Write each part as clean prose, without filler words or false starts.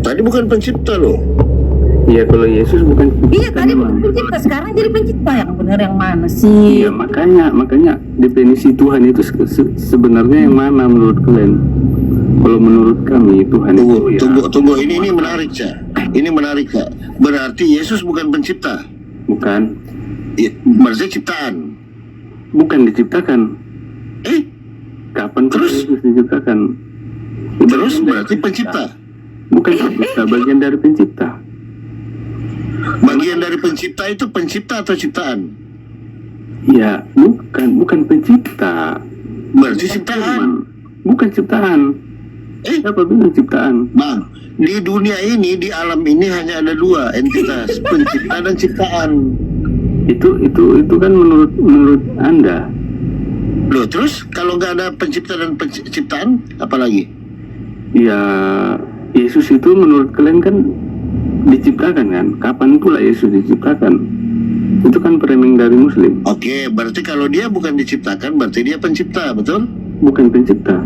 Tadi bukan pencipta loh. Iya, kalau Yesus bukan Iya pencipta tadi memang. bukan pencipta, sekarang jadi pencipta. Yang benar yang mana sih? Iya, makanya definisi Tuhan itu sebenarnya yang mana menurut kalian? Kalau menurut kami Tuhan itu ya. Tunggu. Ini menarik, Cak. Ini menarik, Kak. Berarti Yesus bukan pencipta. Bukan. Maksudnya ciptaan. Bukan diciptakan. Kapan Terus? Yesus diciptakan? Terus berarti pencipta. Bukan pencipta, bagian dari pencipta. Bagian dari pencipta itu pencipta atau ciptaan? Ya, bukan pencipta. Berarti ciptaan. Bukan ciptaan. Siapa bilang ciptaan? Bang, di dunia ini, di alam ini hanya ada dua entitas, pencipta dan ciptaan. Itu kan menurut Anda. Loh, terus kalau nggak ada pencipta dan penciptaan, apa lagi? Ya, Yesus itu menurut kalian kan diciptakan kan? Kapan pula Yesus diciptakan? Itu kan framing dari Muslim. Oke, berarti kalau dia bukan diciptakan, berarti dia pencipta, betul? Bukan pencipta.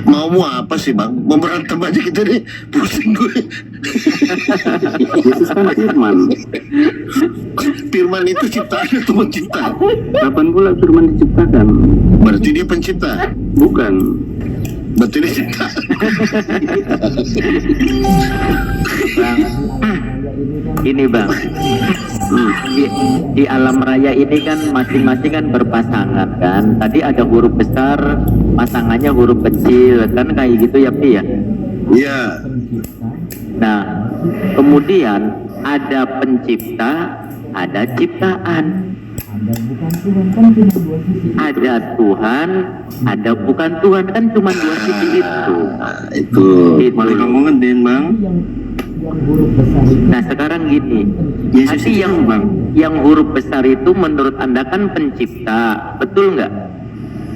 Mau apa sih, Bang? Mau berantem aja kita deh, pusing gue. Yesus kan firman. Firman itu ciptaan atau pencipta? Kapan pula firman diciptakan? Berarti dia pencipta. Bukan. Berarti dia cipta. Bang, ini Bang, di alam raya ini kan masing-masing kan berpasangan kan. Tadi ada huruf besar, pasangannya huruf kecil kan, kayak gitu ya Pi ya. Iya. Nah, kemudian ada pencipta, ada ciptaan. Ada Tuhan, ada bukan Tuhan, kan cuma dua sisi itu. Itu. Malah kamu ngedin, Bang. Nah sekarang gini, Yesus hati itu, Bang. yang huruf besar itu menurut Anda kan pencipta, betul nggak?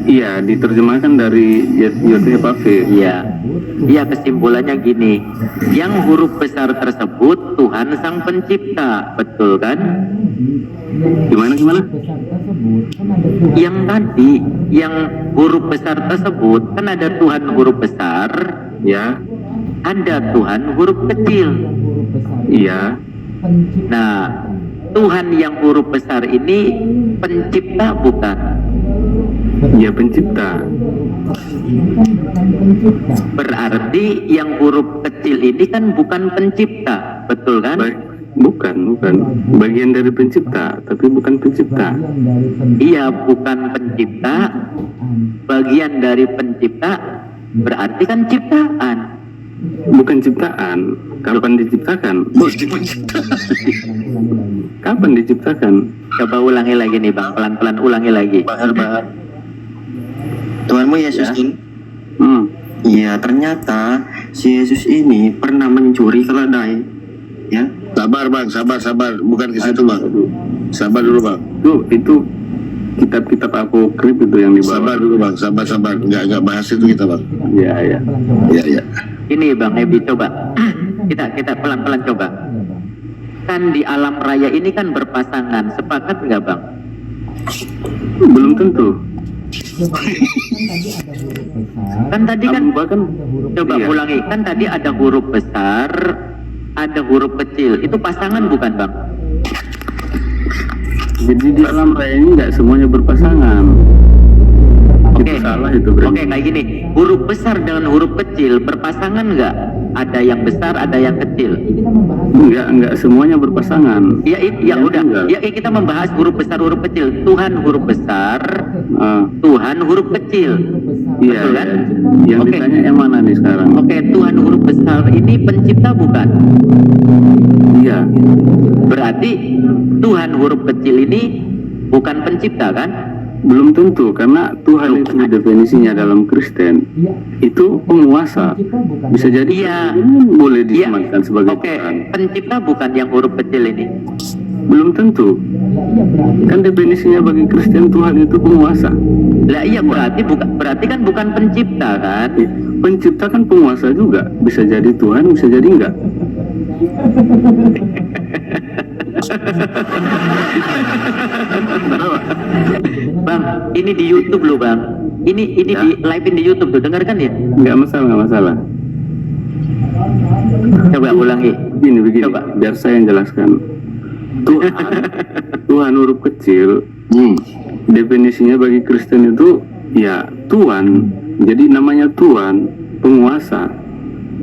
Iya, diterjemahkan dari Yotapave. Iya, kesimpulannya gini, yang huruf besar tersebut Tuhan sang pencipta, betul kan? Gimana? Yang tadi, yang huruf besar tersebut kan ada Tuhan huruf besar, Ya, ada Tuhan huruf kecil. iya. Nah, Tuhan yang huruf besar ini pencipta bukan? Ya, pencipta. Berarti yang huruf kecil ini kan bukan pencipta, betul kan? Bukan. Bagian dari pencipta, tapi bukan pencipta. Iya, bukan pencipta, bagian dari pencipta, berarti kan ciptaan. Bukan ciptaan. Kapan diciptakan? Mesti pencipta. Kapan diciptakan? Coba ulangi lagi nih Bang, pelan-pelan ulangi lagi. Bahar. Tuhanmu Yesus Ya. ini. Iya. Iya, ternyata si Yesus ini pernah mencuri keledai. Ya. Sabar, Bang, sabar. Bukan ke situ, Bang. Sabar dulu, Bang. Itu kitab-kitab apokrif itu yang dibawa. Sabar dulu, Bang. Sabar. Enggak bahas itu kita, Bang. Iya. Iya. Ini Bang Ebi, coba kita pelan-pelan coba. Kan di alam raya ini kan berpasangan, sepakat nggak Bang? Belum tentu. Kan tadi kan, Bahkan coba iya. ulangi, kan tadi ada huruf besar, ada huruf kecil, itu pasangan bukan Bang? Jadi di alam raya ini nggak semuanya berpasangan. Oke, Salah itu berarti. Oke, kayak gini, huruf besar dengan huruf kecil berpasangan nggak? Ada yang besar, ada yang kecil. Enggak semuanya berpasangan. Ya, ya Yang udah. enggak. Ya kita membahas huruf besar, huruf kecil. Tuhan huruf besar, Ah, Tuhan huruf kecil. iya. Betul kan? Yang Oke. ditanya yang mana nih sekarang? Oke, Tuhan huruf besar ini pencipta bukan? Iya. Berarti Tuhan huruf kecil ini bukan pencipta kan? Belum tentu, karena Tuhan itu definisinya dalam Kristen itu penguasa. Bisa jadi Iya. boleh Iya. disematkan sebagai Oke, Tuhan. pencipta bukan yang huruf kecil ini. Belum tentu. Kan definisinya bagi Kristen Tuhan itu penguasa. Lah iya berarti kan bukan pencipta kan? Pencipta kan penguasa juga. Bisa jadi Tuhan, bisa jadi enggak. Bang, ini di YouTube loh Bang. Ini Ya. di live-in di YouTube tuh, dengarkan ya. Nggak masalah. Coba ulangi. Begini, Coba. biar saya yang jelaskan. Tuhan huruf kecil, definisinya bagi Kristen itu ya Tuhan. Jadi namanya Tuhan, penguasa.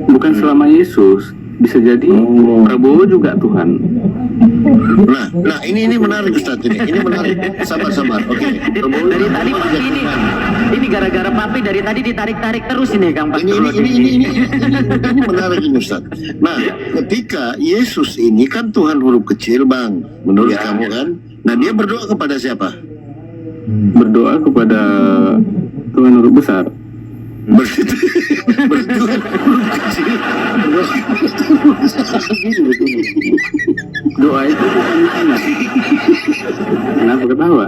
Bukan selama Yesus, bisa jadi Prabowo juga Tuhan. Nah ini menarik Ustaz ini. Ini menarik. Sabar. Oke. Dari tadi Papi ini gara-gara Papi dari tadi ditarik-tarik terus ini Kang Pastor. Ini menarik ini Ustaz. Nah, ketika Yesus ini kan Tuhan huruf kecil, Bang. Menurut Ya. kamu kan? Nah, dia berdoa kepada siapa? Berdoa kepada Tuhan huruf besar. Berdoa huruf kecil. Doa itu bukan tanya. Kenapa ketawa?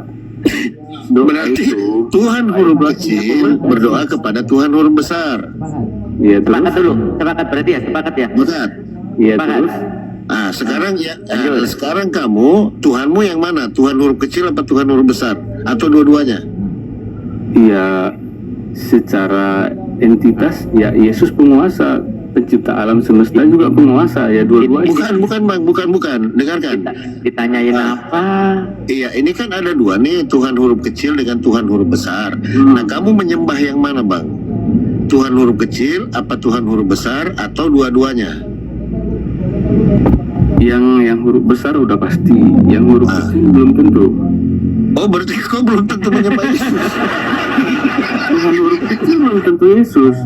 Doa Berarti itu Tuhan huruf kecil berdoa kepada Tuhan huruf besar. ya terus, Sepakat dulu, sepakat berarti ya, sepakat ya. Bukan? ya Sepakat. terus. Ah, sekarang ya, Lanjut. sekarang kamu Tuhanmu yang mana? Tuhan huruf kecil apa Tuhan huruf besar? Atau dua-duanya? Ya secara entitas ya Yesus penguasa, pencipta alam semesta juga penguasa, ya dua-duanya. Bukan. Dengarkan. Ditanyain apa? Iya, ini kan ada dua nih, Tuhan huruf kecil dengan Tuhan huruf besar. Nah, kamu menyembah yang mana, Bang? Tuhan huruf kecil apa Tuhan huruf besar atau dua-duanya? Yang huruf besar udah pasti, yang huruf kecil belum tentu. Oh, berarti kau belum tentu menyembah Yesus. Tuhan huruf kecil belum tentu Yesus.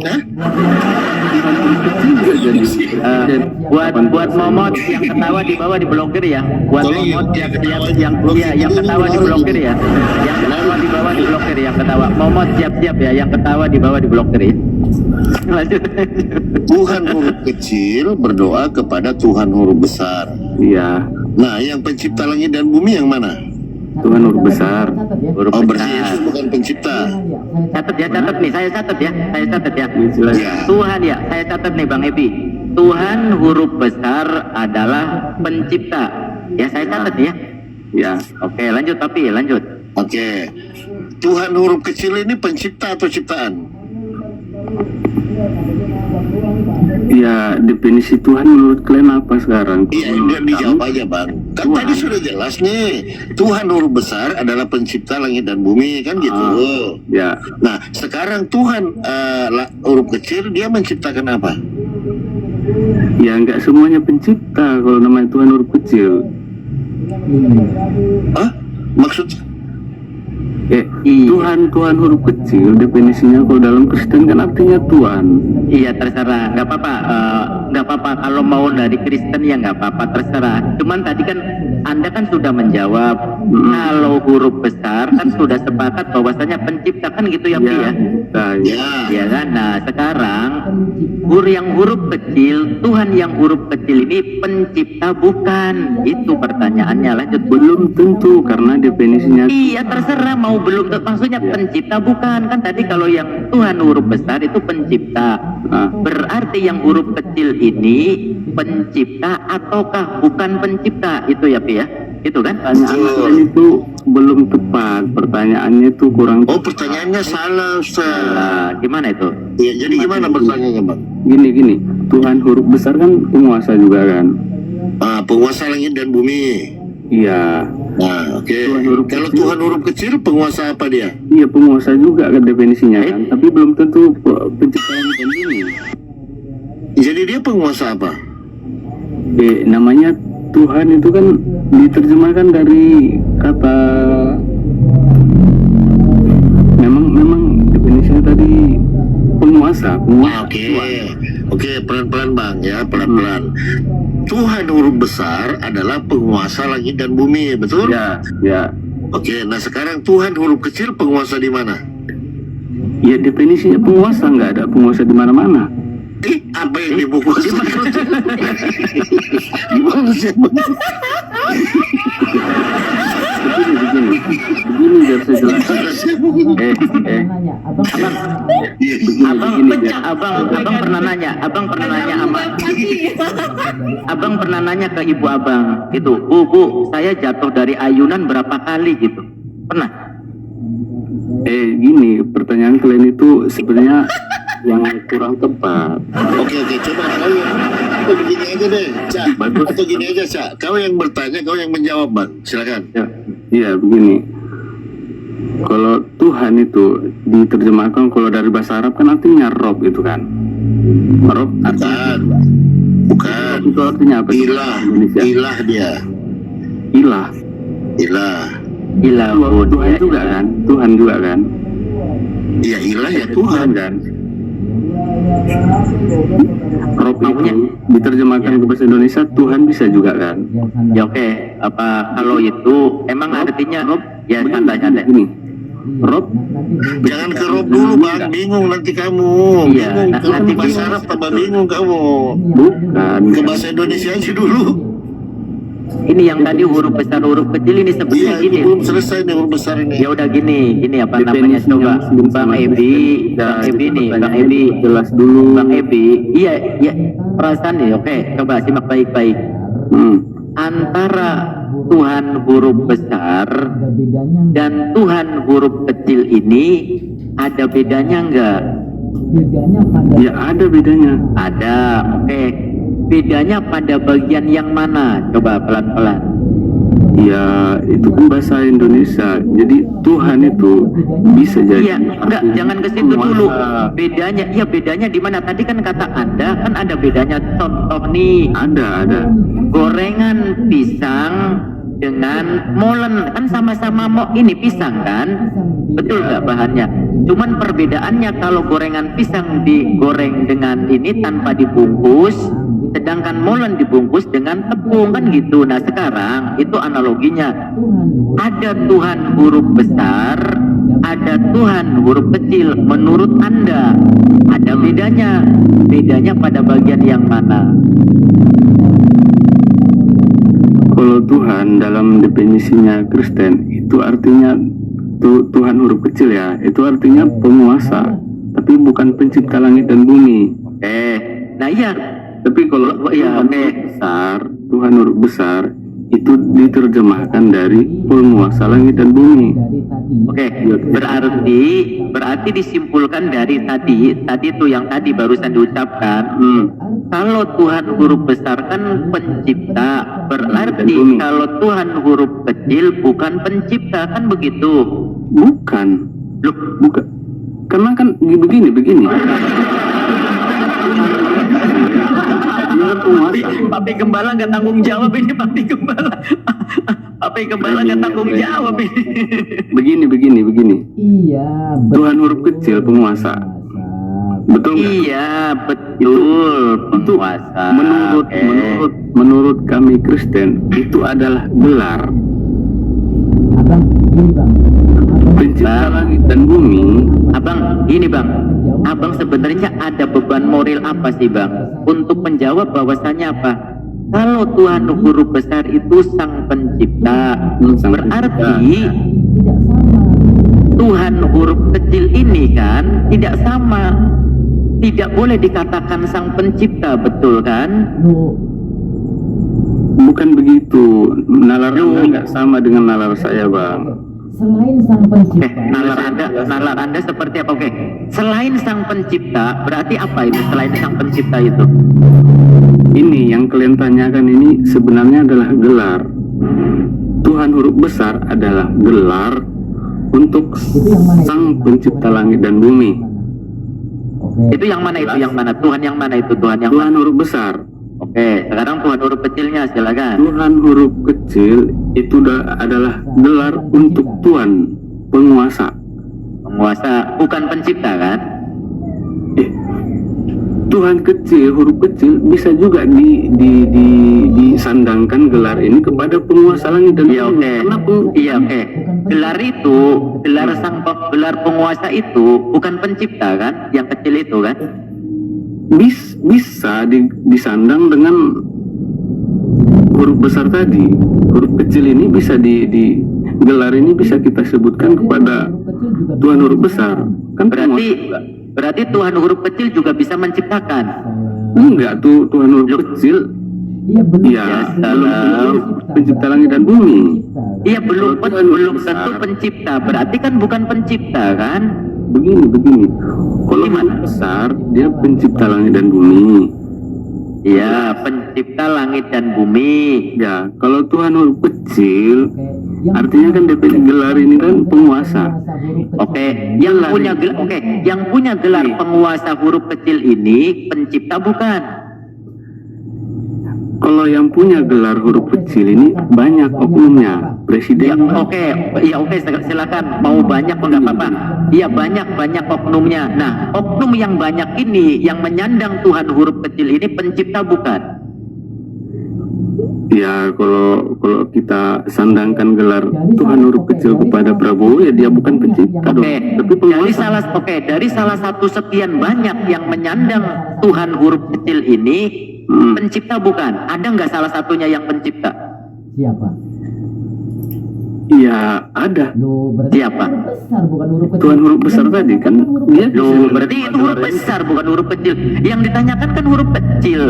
Hah? Tuhan huruf kecil bisa jadi. Buat Momot yang ketawa di bawah diblokir ya. Buat Tolong Momot ya, yang ketawa diblokir ya. Yang ketawa di bawah diblokir, yang ketawa. Momot siap-siap ya, yang ketawa di bawah diblokir ya. Lanjut. Tuhan huruf kecil berdoa kepada Tuhan huruf besar. Iya, Nah, yang pencipta langit dan bumi yang mana? Tuhan huruf besar. Huruf Oh, berarti besar. Yesus bukan pencipta. Catat nih, saya catat ya. Jelas. Ya. Tuhan ya, saya catat nih Bang Epi. Tuhan huruf besar adalah pencipta. Ya, saya catat ya. Ya, Oke, lanjut Papi, lanjut. Oke. Tuhan huruf kecil ini pencipta atau ciptaan? ya definisi Tuhan menurut kalian apa sekarang? Iya, Menurut dijawab kamu? aja, Bang. Kan Tuhan. tadi sudah jelas nih. Tuhan huruf besar adalah pencipta langit dan bumi, kan gitu. Ya, Nah, sekarang Tuhan huruf kecil dia menciptakan apa? ya nggak semuanya pencipta kalau namanya Tuhan huruf kecil. Hah? Maksud? Tuhan huruf kecil definisinya kalau dalam Kristen kan artinya Tuhan. Iya, terserah, nggak apa-apa kalau mau dari Kristen ya nggak apa-apa, terserah. Cuman tadi kan Anda kan sudah menjawab kalau huruf besar kan sudah sepakat bahwasanya pencipta kan gitu ya, Pi ya. Nah, Ya. Ya kan, nah sekarang yang huruf kecil, Tuhan yang huruf kecil ini pencipta bukan? Itu pertanyaannya, lanjut. belum tentu karena definisinya Iya, terserah mau belum, maksudnya pencipta bukan, kan tadi kalau yang Tuhan huruf besar itu pencipta. Nah, Berarti yang huruf kecil ini pencipta ataukah bukan pencipta? Itu ya, Pi ya? Itu kan? pertanyaan itu belum tepat, pertanyaannya itu kurang. Oh, pertanyaannya salah, Ustaz. Gimana itu? Ya, jadi gimana pertanyaannya, Bang? Gini, Tuhan huruf besar kan penguasa juga kan? Penguasa langit dan bumi. Iya, Nah, oke. Tuhan huruf Kalau kecil. Tuhan huruf kecil, penguasa apa dia? iya penguasa juga kan definisinya kan, tapi belum tentu pencipta langit dan bumi. Jadi dia penguasa apa? Namanya Tuhan itu kan diterjemahkan dari kata memang definisinya tadi penguasa. Oke, pelan-pelan, Bang, ya, pelan-pelan. Tuhan huruf besar adalah penguasa langit dan bumi, betul? Ya. Oke, nah sekarang Tuhan huruf kecil penguasa di mana? Ya definisinya penguasa, nggak ada penguasa di mana-mana. Apa yang dibukukan? Gimana sih, Bang? Begini biar saya jelaskan. Abang pernah nanya abang pernah nanya ke ibu abang gitu, Bu, saya jatuh dari ayunan berapa kali gitu, pernah? Gini, pertanyaan kalian itu sebenarnya yang kurang tepat. Oke, coba kau begini aja deh, Cak. Bagus. Atau gini aja, Cak. Kau yang bertanya, kau yang menjawab, Bang. Silakan. Iya, begini. Kalau Tuhan itu diterjemahkan kalau dari bahasa Arab kan artinya Rob itu kan. Rob artinya Bukan. itu artinya apa? Ilah. Indonesia. Ilah dia. Ilah. Ilah. Ilahun. Tuhan Ya, juga kan? Tuhan juga kan? Iya, ilah ya Tuhan. kan? Rob Maunya? itu diterjemahkan ke bahasa Indonesia Tuhan bisa juga kan? Ya oke, apa kalau itu emang artinya ya santai-santai. Gini, Rob Jangan ke Rob dulu, Bang. Bingung nanti kamu. Iya, Bingung. Kalau nanti ke bahasa bingung. Arab tambah bingung kamu. bukan. Ke bahasa Indonesia aja dulu. Ini yang tadi huruf besar huruf kecil ini Iya, sebenarnya ini gini. belum selesai nih huruf besar ini. Ya udah gini apa namanya Definisinya coba Muslim Bang sama Ebi, Kristen. Bang Ebi nih, Bang Pertanyaannya Ebi. jelas dulu. Bang Ebi, iya perasaan nih. Oke, coba simak baik-baik. Antara Tuhan huruf besar dan Tuhan huruf kecil ini ada bedanya enggak? Ya ada bedanya. Ada, oke. Bedanya pada bagian yang mana? Coba pelan-pelan. Ya itu kan bahasa Indonesia. Jadi Tuhan itu bisa jadi. Iya, enggak, jangan ke situ dulu. Bedanya, iya bedanya di mana? Tadi kan kata Anda kan ada bedanya. Contoh nih, Ada. gorengan pisang dengan molen kan sama-sama ini pisang kan? Betul nggak bahannya? Cuman perbedaannya kalau gorengan pisang digoreng dengan ini tanpa dibungkus, sedangkan molen dibungkus dengan tepung kan gitu. Nah sekarang itu analoginya. Ada Tuhan huruf besar, ada Tuhan huruf kecil. Menurut Anda ada bedanya? Bedanya pada bagian yang mana? Kalau Tuhan dalam definisinya Kristen itu artinya Tuhan huruf kecil ya. Itu artinya penguasa, tapi bukan pencipta langit dan bumi. Nah iya. Tapi kalau Iya, Tuhan huruf besar, Tuhan huruf besar itu diterjemahkan dari penguasa langit dan bumi. Oke, berarti disimpulkan dari tadi itu yang tadi barusan diucapkan. Kalau Tuhan huruf besar kan pencipta, berarti kalau Tuhan huruf kecil bukan pencipta kan begitu? Bukan. Loh, Bukan. Karena kan begini. Dia penguasa. Papi Gembala nggak tanggung jawab ini, Papi Gembala. Papi Gembala nggak tanggung jawab ini. Begini. Iya, Tuhan huruf kecil penguasa. Betul nggak? Iya, betul. Penguasa. Menurut kami Kristen itu adalah gelar Abang, ini bang. pencipta langit dan bumi. Abang, ini bang. Abang sebenarnya ada beban moral apa sih bang? Untuk menjawab bahwasannya apa? Kalau Tuhan huruf besar itu sang pencipta, berarti Tuhan huruf kecil ini kan tidak sama. Tidak boleh dikatakan sang pencipta, betul kan? Bukan begitu. Nalar Anda nggak sama dengan nalar saya, Bang. Selain sang pencipta. Nalar Anda seperti apa? Oke. Selain sang pencipta, berarti apa itu? Selain sang pencipta itu? Ini yang kalian tanyakan ini sebenarnya adalah gelar. Tuhan huruf besar adalah gelar untuk sang pencipta langit dan bumi. Itu yang mana itu? Yang mana? Tuhan yang mana itu? Tuhan yang Tuhan huruf besar. Oke, sekarang Tuhan huruf kecilnya silakan. Tuhan huruf kecil itu adalah gelar untuk Tuhan, penguasa. Penguasa, bukan pencipta kan? Tuhan kecil, huruf kecil bisa juga disandangkan gelar ini kepada penguasa langit dan bumi. Iya, oke. Gelar itu, gelar penguasa itu bukan pencipta kan? Yang kecil itu kan? Bisa disandang dengan huruf besar tadi. Huruf kecil ini bisa gelar ini bisa kita sebutkan kepada Tuhan huruf besar. Kan Berarti Tuhan huruf kecil juga bisa menciptakan. Enggak, Tuhan huruf kecil Dia belum. Iya, belum pencipta langit dan bumi. Iya, belum Kalau Tuhan belum besar. tentu pencipta. Berarti kan bukan pencipta kan? Begini. Kalau Maha besar, dia pencipta langit dan bumi. Iya, pencipta langit dan bumi. Ya, kalau Tuhan huruf kecil, Oke, artinya kan DP gelar ini kan penguasa. Oke, yang punya gelar, yang punya gelar penguasa huruf kecil ini pencipta bukan? Kalau yang punya gelar huruf kecil ini banyak oknumnya, Ya, presiden. oke, silakan. Mau banyak enggak apa-apa. Iya, banyak oknumnya. Nah, oknum yang banyak ini yang menyandang Tuhan huruf kecil ini pencipta bukan? Ya, kalau kita sandangkan gelar Tuhan huruf kecil kepada Prabowo, ya dia bukan pencipta dong, tapi penguasa. Dari salah satu sekian banyak yang menyandang Tuhan huruf kecil ini pencipta bukan? Ada nggak salah satunya yang pencipta? Siapa? Ya, ada. Loh, berarti Siapa? huruf besar bukan huruf kecil. Tuhan huruf besar tadi kan dia Loh, bisa- berarti itu huruf besar bukan huruf kecil. Yang ditanyakan kan huruf kecil.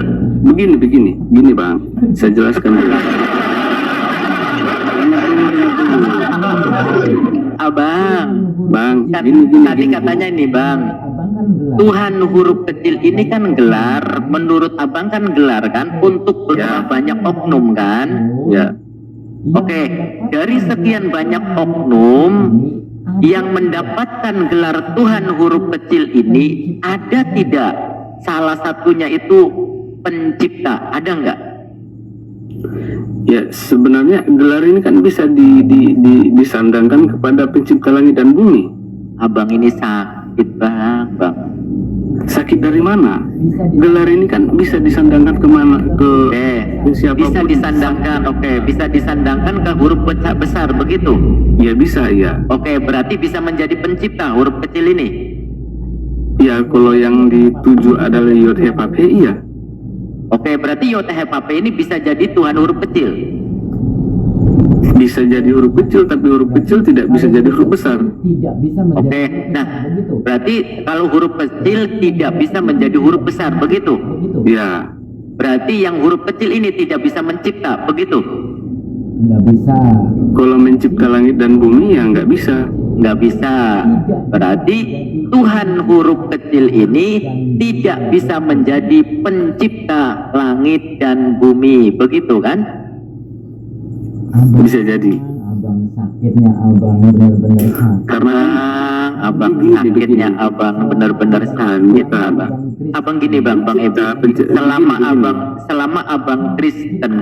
Begini Bang, saya jelaskan dulu. Abang, Bang, kan gini. tadi katanya ini Bang, Abang kan gelar. Tuhan huruf kecil ini kan gelar, menurut abang kan gelar kan untuk berapa banyak oknum kan? Ya, Oke, dari sekian banyak oknum yang mendapatkan gelar Tuhan huruf kecil ini, ada tidak salah satunya itu pencipta? Ada nggak? ya sebenarnya gelar ini kan bisa disandangkan kepada pencipta langit dan bumi. Abang ini sakit bang. Sakit dari mana? Bisa di- Gelar ini kan bisa disandangkan kemana? Ke siapapun. Bisa disandangkan, bisa disandangkan ke huruf besar begitu? Ya bisa, ya. Oke, berarti bisa menjadi pencipta huruf kecil ini. Ya, kalau yang dituju adalah Yod He Vav He, iya. Oke, berarti Yod He Vav He ini bisa jadi Tuhan huruf kecil. Bisa jadi huruf kecil, tapi huruf kecil tidak bisa jadi huruf besar. Tidak bisa menjadi Oke, huruf besar, nah begitu. berarti kalau huruf kecil tidak bisa menjadi huruf besar, begitu? Begitu. Ya, Berarti yang huruf kecil ini tidak bisa mencipta, begitu? Nggak bisa. kalau mencipta langit dan bumi ya nggak bisa. Nggak bisa. Berarti Tuhan huruf kecil ini tidak bisa menjadi pencipta langit dan bumi, begitu kan? Bisa jadi. Abang sakitnya abang benar-benar sakit. Karena Abang sakitnya abang benar-benar sakit abang. Abang gini bang Ibu, selama abang Kristen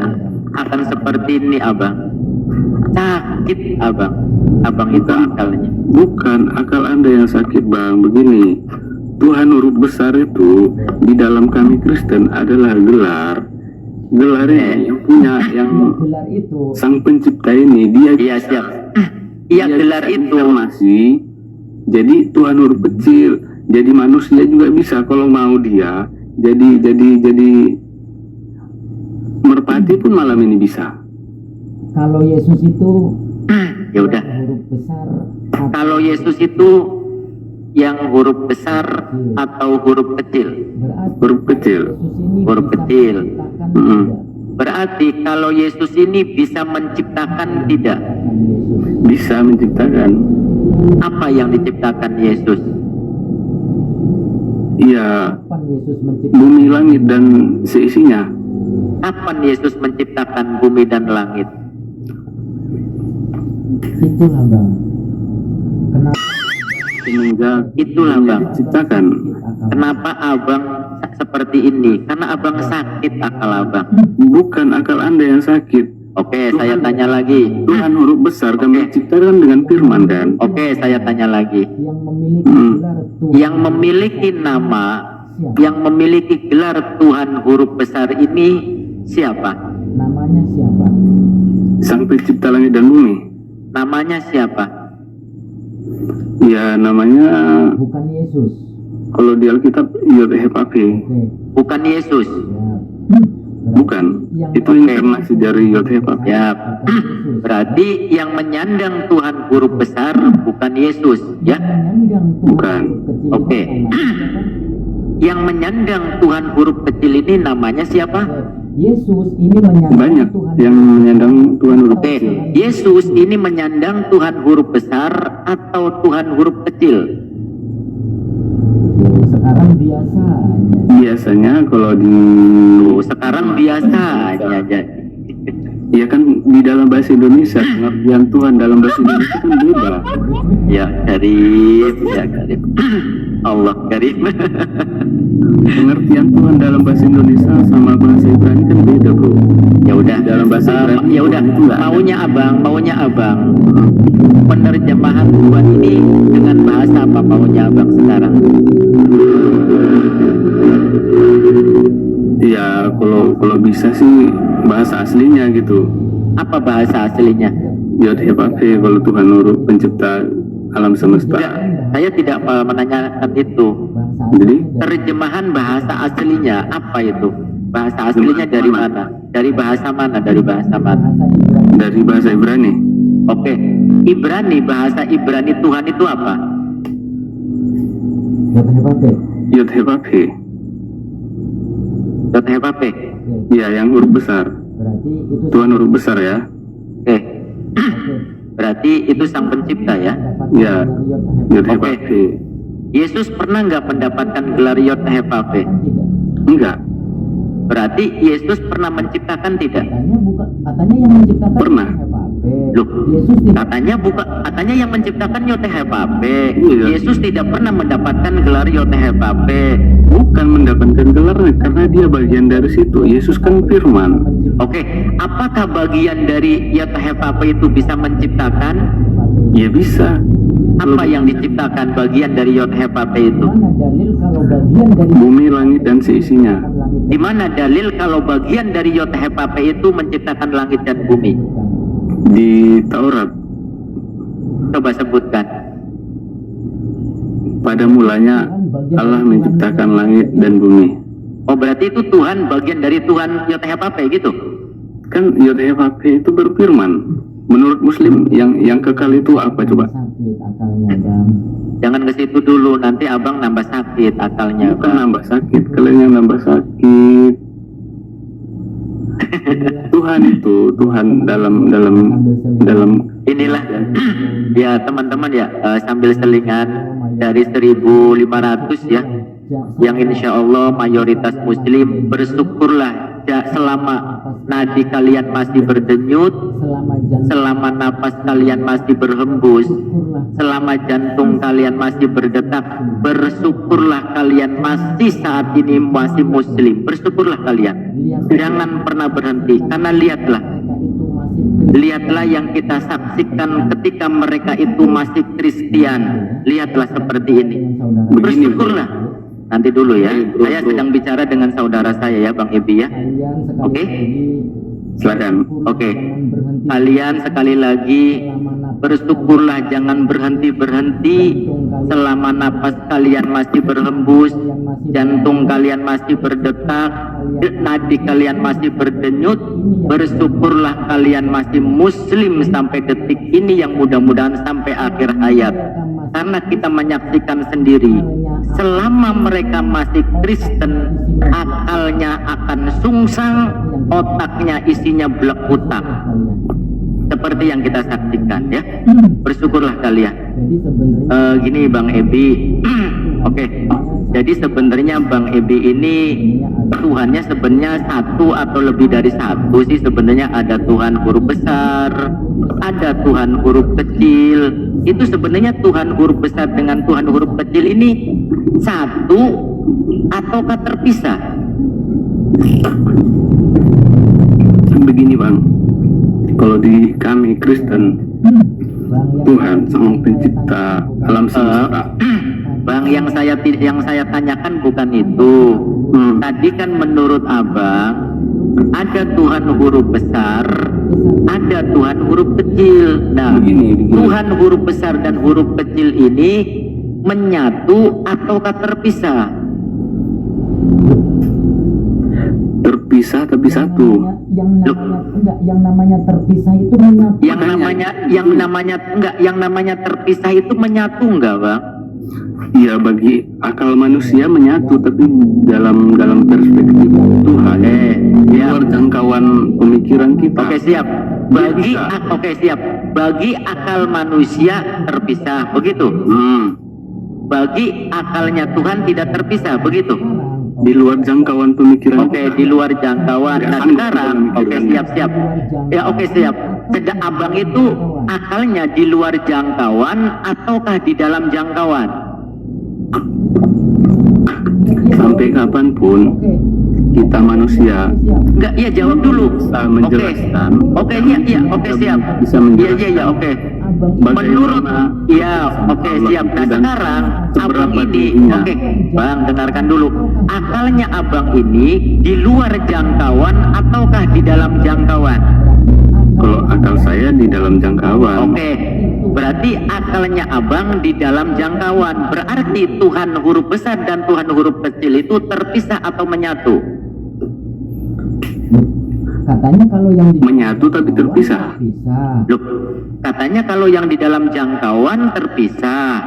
akan seperti ini abang. Sakit abang itu akalnya. bukan akal Anda yang sakit, Bang. Begini, Tuhan huruf besar itu di dalam kami Kristen adalah gelar. Gelar ini yang punya, yang Gelar itu sang pencipta ini dia Iya siap. Iya dia gelar bisa itu. inkarnasi. Jadi Tuhan huruf kecil, jadi manusia juga bisa kalau mau dia. Jadi merpati pun malam ini bisa. kalau Yesus itu Ya udah. huruf besar Kalau Yesus itu yang huruf besar atau huruf kecil? berarti Huruf kecil. Yesus ini Huruf bisa kecil. menciptakan Mm-mm. tidak. Berarti kalau Yesus ini bisa menciptakan tidak? Yesus. Bisa menciptakan. Apa yang diciptakan Yesus? Iya, Kapan Yesus menciptakan? bumi langit dan seisinya. Kapan Yesus menciptakan bumi dan langit? Itulah bang. Kenapa Semenjak Itulah dunia bang. diciptakan. Kenapa abang seperti ini? Karena abang sakit akal abang. Bukan akal Anda yang sakit. Oke, saya tanya lagi. Tuhan huruf besar kami ciptakan dengan firman kan. Oke, saya tanya lagi. yang memiliki gelar Tuhan? Yang memiliki nama, yang memiliki gelar Tuhan huruf besar ini siapa? Namanya siapa? Sang pencipta langit dan bumi. Namanya siapa? Ya, namanya Bukan Yesus. kalau di Alkitab Yod He Vav He. Oke. Bukan Yesus. Ya. Bukan. Itu inkarnasi dari Yod He Vav He. Ya, Bukan Yesus. berarti yang menyandang Tuhan huruf besar bukan Yesus, ya? Menyandang Tuhan Bukan. kecil Oke. itu namanya siapa? Yang menyandang Tuhan huruf kecil ini namanya siapa? Yesus ini menyandang Banyak Tuhan. yang menyandang Tuhan huruf Oke, kecil. Yesus ini menyandang Tuhan huruf besar atau Tuhan huruf kecil? Sekarang biasanya. Biasanya kalau di Sekarang biasanya jadi. ya kan di dalam bahasa Indonesia pengertian Tuhan dalam bahasa Indonesia kan beda. Ya Karim, ya Karim. Allah Karim. Pengertian Tuhan dalam bahasa Indonesia sama bahasa Ibrani kan beda, bro. Ya udah, Dalam bahasa Ibrani ya udah. Tuhan itu nggak ada. Maunya abang. Penerjemahan Tuhan ini dengan bahasa apa maunya abang sekarang? Ya kalau bisa sih bahasa aslinya gitu. Apa bahasa aslinya? Yod He Vav He, kalau Tuhan huruf pencipta alam Enggak, semesta. saya tidak menanyakan itu. Bahasa Jadi aslinya Terjemahan bahasa aslinya apa itu? Bahasa aslinya dari mana? Dari bahasa mana? Dari bahasa mana? Ibrani. dari bahasa Ibrani. Oke, Ibrani, bahasa Ibrani Tuhan itu apa? Yod He Vav He. Yod He Vav He. Dot HPP. Oke. Ya, yang huruf besar. Berarti itu Tuhan huruf besar ya. Oke, Oke. berarti itu sang pencipta ya. Mendapatkan Ya. dari Yod He Vav He. Yod He Oke. Vav He. Yesus pernah nggak mendapatkan gelar Yod HPP? Kan tidak. Enggak. Berarti Yesus pernah menciptakan tidak? Katanya yang menciptakan Pernah. Yod He Vav He. Loh, Yesus tidak. Katanya yang menciptakan Yod HPP. Iya. Yesus tidak pernah mendapatkan gelar Yod HPP. Bukan mendapatkan gelarnya karena dia bagian dari situ. Yesus kan firman. Oke, apakah bagian dari Yod HPP itu bisa menciptakan? Ya bisa. Apa yang diciptakan bagian dari Yod HPP itu? Mana dalil kalau bagian dari Bumi, langit dan seisinya. langit Di mana dalil kalau bagian dari Yod HPP itu menciptakan langit dan bumi? Di Taurat Coba sebutkan. pada mulanya Allah menciptakan langit dan bumi. Oh, berarti itu Tuhan, bagian dari Tuhan Yod HPP gitu? Kan Yod He Vav He itu berfirman. Menurut Muslim yang kekal itu apa coba? sakit akalnya Bang. Jangan ke situ dulu, nanti abang nambah sakit akalnya. Bukan Bang. nambah sakit, kalian yang nambah sakit. Tuhan itu Tuhan dalam Inilah ya teman-teman ya, sambil selingan dari 1.500 ya, yang insya Allah mayoritas muslim. Bersyukurlah selama nadi kalian masih berdenyut, selama napas kalian masih berhembus, selama jantung kalian masih berdetak. Bersyukurlah kalian masih saat ini masih muslim. Bersyukurlah kalian, jangan pernah berhenti, karena lihatlah yang kita saksikan ketika mereka itu masih Kristen. Lihatlah seperti ini. Begini, Bersyukurlah. Nanti dulu ya, Bro. saya sedang bicara dengan saudara saya ya, Bang Ebi ya. Oke. silakan. Oke. Kalian sekali lagi bersyukurlah, jangan berhenti-berhenti selama napas kalian masih berhembus, jantung kalian masih berdetak, nadi kalian masih berdenyut. Bersyukurlah kalian masih muslim sampai detik ini, yang mudah-mudahan sampai akhir hayat. Karena kita menyaksikan sendiri, selama mereka masih Kristen, akalnya akan sungsang, otaknya isinya blek utak. Seperti yang kita saksikan ya. Bersyukurlah kalian. Jadi sebenarnya Gini Bang Ebi. Oke. Jadi sebenarnya Bang Ebi ini Tuhannya sebenarnya satu atau lebih dari satu sih sebenarnya. Ada Tuhan huruf besar, ada Tuhan huruf kecil. Itu sebenarnya Tuhan huruf besar dengan Tuhan huruf kecil ini satu ataukah terpisah? Begini Bang, kalau di kami Kristen, Tuhan sang pencipta alam semesta. Bang, yang saya tanyakan bukan itu. Tadi kan menurut abang ada Tuhan huruf besar, ada Tuhan huruf kecil. Nah, Begini. Tuhan huruf besar dan huruf kecil ini menyatu ataukah terpisah? Terpisah tapi satu. yang namanya terpisah itu menyatu. Yang namanya terpisah itu menyatu enggak, Bang? Iya, bagi akal manusia menyatu, tapi dalam perspektif Tuhan. Ya luar jangkauan pemikiran kita. Oke, siap. Bagi akal manusia terpisah, begitu. Bagi akalnya Tuhan tidak terpisah, begitu. Di luar jangkauan pemikiran Oke, kita. di luar jangkauan. Nah, sekarang, oke, siap. Ya, oke, siap. Sedang abang itu akalnya di luar jangkauan ataukah di dalam jangkauan? Sampai kapanpun kita manusia Enggak, iya jawab dulu. bisa menjelaskan. Oke, iya, oke, siap. Bisa menjelaskan. Iya, oke. bagaimana Menurut, ya, oke, siap. Nah, dan sekarang abang seberapa ini, tingginya. oke, bang, dengarkan dulu. Akalnya abang ini di luar jangkauan ataukah di dalam jangkauan? Kalau akal saya di dalam jangkauan. Oke, berarti akalnya abang di dalam jangkauan. Berarti Tuhan huruf besar dan Tuhan huruf kecil itu terpisah atau menyatu? Katanya kalau yang di Menyatu tapi terpisah. Loh, katanya kalau yang di dalam jangkauan terpisah.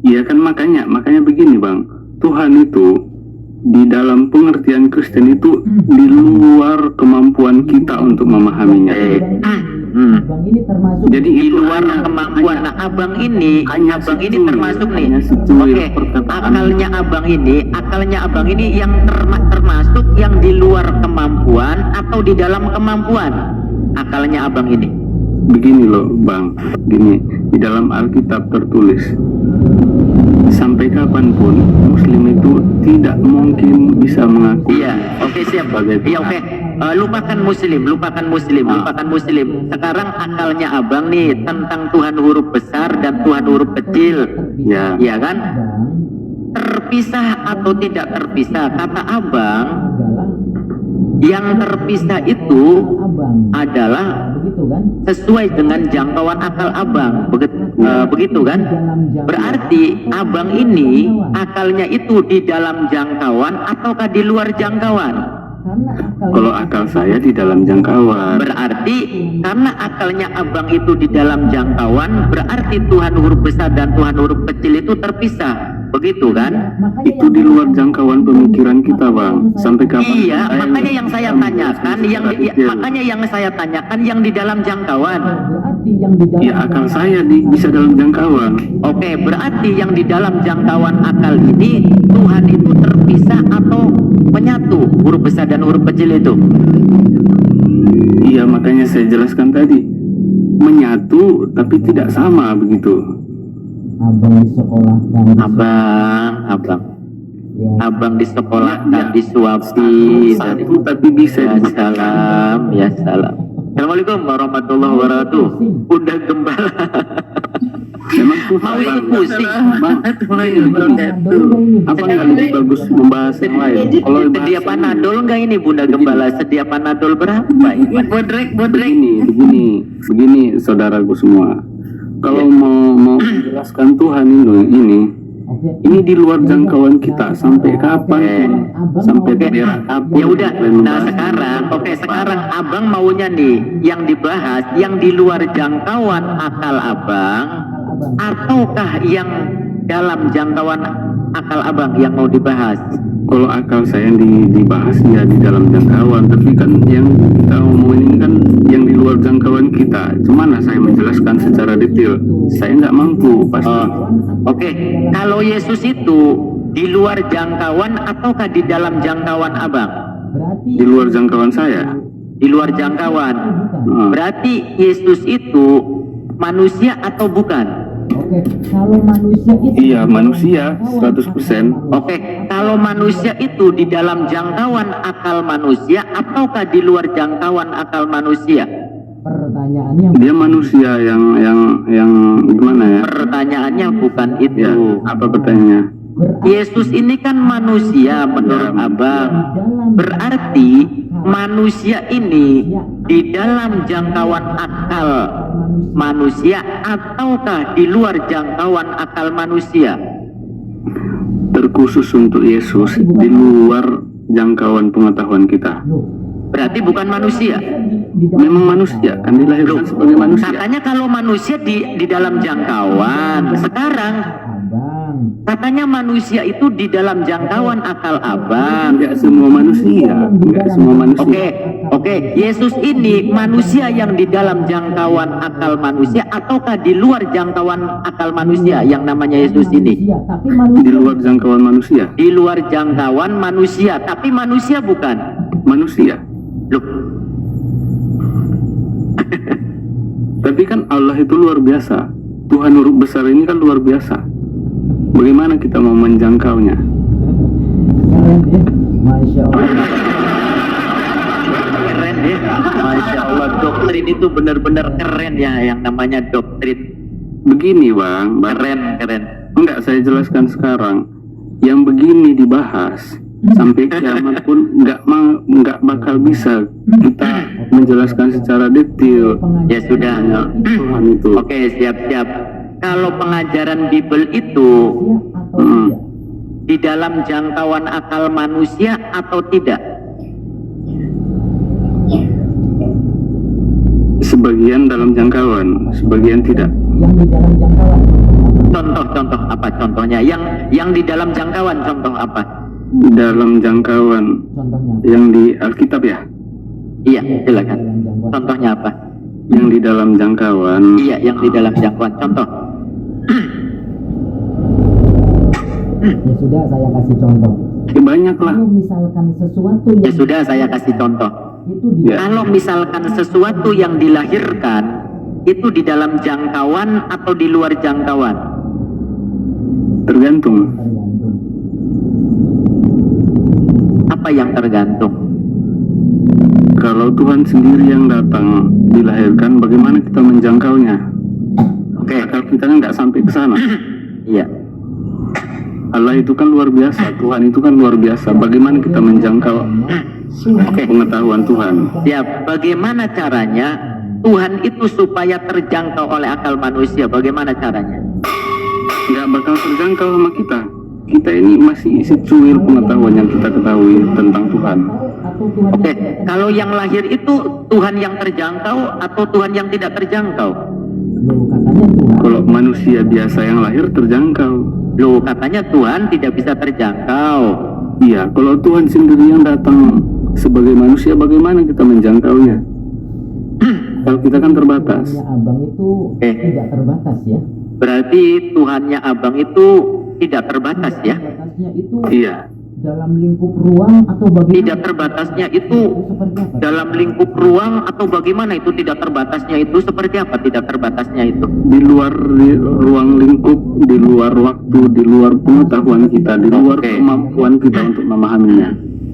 Iya kan, makanya begini bang, Tuhan itu di dalam pengertian Kristen itu di luar kemampuan kita untuk memahaminya. Bang ini termasuk Jadi Di itu luar hanya- kemampuan. Nah, abang ini termasuk nih. hanya secuil Oke, perkataan. akalnya abang ini yang termasuk yang di luar kemampuan atau di dalam kemampuan? Akalnya abang ini. Begini loh bang, gini, di dalam Alkitab tertulis, sampai kapanpun Muslim itu tidak mungkin bisa mengaku. Iya, oke, siap. Sebagai Iya, Tuhan. oke. Lupakan muslim. Sekarang akalnya abang nih tentang Tuhan huruf besar dan Tuhan huruf kecil. Ya, Iya kan? Bang Terpisah atau tidak terpisah? Kata abang, adalah yang terpisah itu abang, adalah begitu kan? sesuai dengan jangkauan akal abang. Begitu kan? Berarti abang ini akalnya itu di dalam jangkauan ataukah di luar jangkauan? Karena kalau akal saya di dalam jangkauan. Berarti karena akalnya abang itu di dalam jangkauan, berarti Tuhan huruf besar dan Tuhan huruf kecil itu terpisah. Begitu kan? Itu di luar jangkauan pemikiran kita bang. Sampai kapan? Iya, makanya yang saya tanyakan, makanya yang saya tanyakan yang di dalam jangkauan. berarti yang di dalam Ya akal saya bisa dalam jangkauan. Oke, berarti yang di dalam jangkauan akal ini Tuhan itu terpisah atau menyatu huruf besar dan huruf kecil itu? Iya, makanya saya jelaskan tadi, menyatu tapi tidak sama begitu. abang disekolahkan ya, Abang disekolahkan, disuapi dari Satu tapi bisa ya salam. Assalamualaikum warahmatullahi wabarakatuh. Bunda Gembala. memang tuh Mau ikut pusing. apa nggak lebih bagus membahas yang lain? Kalau bahas Sedia panadol nggak ini Bunda Gembala? Sedia panadol berapa ini? Bodrek. begini saudaraku semua. Kalau mau menjelaskan Tuhan ini oke. di luar jangkauan kita. Sampai kapan? Sampai daerah kapan? Ya udah. Nah sekarang abang maunya nih yang dibahas yang di luar jangkauan akal abang ataukah yang dalam jangkauan akal abang yang mau dibahas? Kalau akal saya dibahas ya di dalam jangkauan, tapi kan yang kita ngomongin ini kan yang di luar jangkauan kita. Gimana saya menjelaskan secara detail? Saya nggak mampu pasti. Oke, kalau Yesus itu di luar jangkauan ataukah di dalam jangkauan abang? Berarti Di luar jangkauan saya. Di luar jangkauan. Nah, Berarti Yesus itu manusia atau bukan? oke, kalau manusia itu iya manusia 100%. Oke, kalau manusia itu di dalam jangkauan akal manusia ataukah di luar jangkauan akal manusia? pertanyaannya Dia manusia yang gimana ya? Pertanyaannya bukan Ya, itu. apa pertanyaannya? Yesus ini kan manusia menurut abang. Berarti manusia ini di dalam jangkauan akal manusia ataukah di luar jangkauan akal manusia? Terkhusus untuk Yesus di luar jangkauan pengetahuan kita. Berarti bukan manusia. Memang manusia kan dilahirkan sebagai manusia. Katanya kalau manusia di dalam jangkauan. Sekarang abang Katanya manusia itu di dalam jangkauan akal abang. Enggak semua manusia, enggak semua manusia. Oke, Yesus ini manusia yang di dalam jangkauan akal manusia ataukah di luar jangkauan akal manusia yang namanya Yesus ini? Manusia, tapi manusia Di luar jangkauan manusia. Di luar jangkauan manusia, tapi manusia bukan. Manusia. Loh, Tapi kan Allah itu luar biasa. Tuhan huruf besar ini kan luar biasa. Bagaimana kita mau menjangkaunya? keren ya, masya Allah. keren ya. Masya Allah, doktrin itu benar-benar keren ya, yang namanya doktrin. Begini bang, Keren. enggak saya jelaskan sekarang. Yang begini dibahas sampai kiamat pun enggak bakal bisa kita menjelaskan secara detail. Ya sudah. Hanya Tuhan itu. Oke, siap-siap. Kalau pengajaran Bible itu Atau tidak? di dalam jangkauan akal manusia atau tidak? Sebagian dalam jangkauan, sebagian tidak. Yang di dalam jangkauan. Contoh apa contohnya? Yang di dalam jangkauan contoh apa? Dalam jangkauan Contohnya. yang di Alkitab ya, Iya, silakan. Dalam jangkauan. Contohnya apa? yang di dalam jangkauan. Iya, yang di dalam jangkauan. Contoh. Ya sudah, saya kasih contoh. Ya, banyak lah. Kalau misalkan sesuatu Ya yang sudah, saya kasih contoh. itu di Ya. Kalau misalkan sesuatu yang dilahirkan itu di dalam jangkauan atau di luar jangkauan? Tergantung. tergantung. Apa yang tergantung? Kalau Tuhan sendiri yang datang dilahirkan, bagaimana kita menjangkaunya? Oke. Akal kita kan nggak sampai ke sana. Iya. Allah itu kan luar biasa, Tuhan itu kan luar biasa. Bagaimana kita menjangkau Oke. pengetahuan Tuhan? Ya, bagaimana caranya Tuhan itu supaya terjangkau oleh akal manusia? Bagaimana caranya? Nggak bakal terjangkau sama kita. Kita ini masih secuil pengetahuan yang kita ketahui tentang Tuhan. Atau Tuhan Oke, yang kalau yang lahir itu Tuhan yang terjangkau atau Tuhan yang tidak terjangkau? Loh, katanya Tuhan. Kalau manusia biasa yang lahir terjangkau. Loh, katanya Tuhan tidak bisa terjangkau. Iya, kalau Tuhan sendiri yang datang sebagai manusia, bagaimana kita menjangkaunya? Kalau kita kan terbatas. Tuhannya abang itu tidak terbatas ya. Berarti Tuhannya abang itu tidak terbatas ya? Terbatasnya itu Iya, dalam lingkup ruang atau bagaimana? Tidak terbatasnya itu Seperti apa? dalam lingkup ruang atau bagaimana itu tidak terbatasnya itu seperti apa tidak terbatasnya itu? di luar ruang lingkup, di luar waktu, di luar pengetahuan kita, di luar Oke. kemampuan kita untuk memahaminya.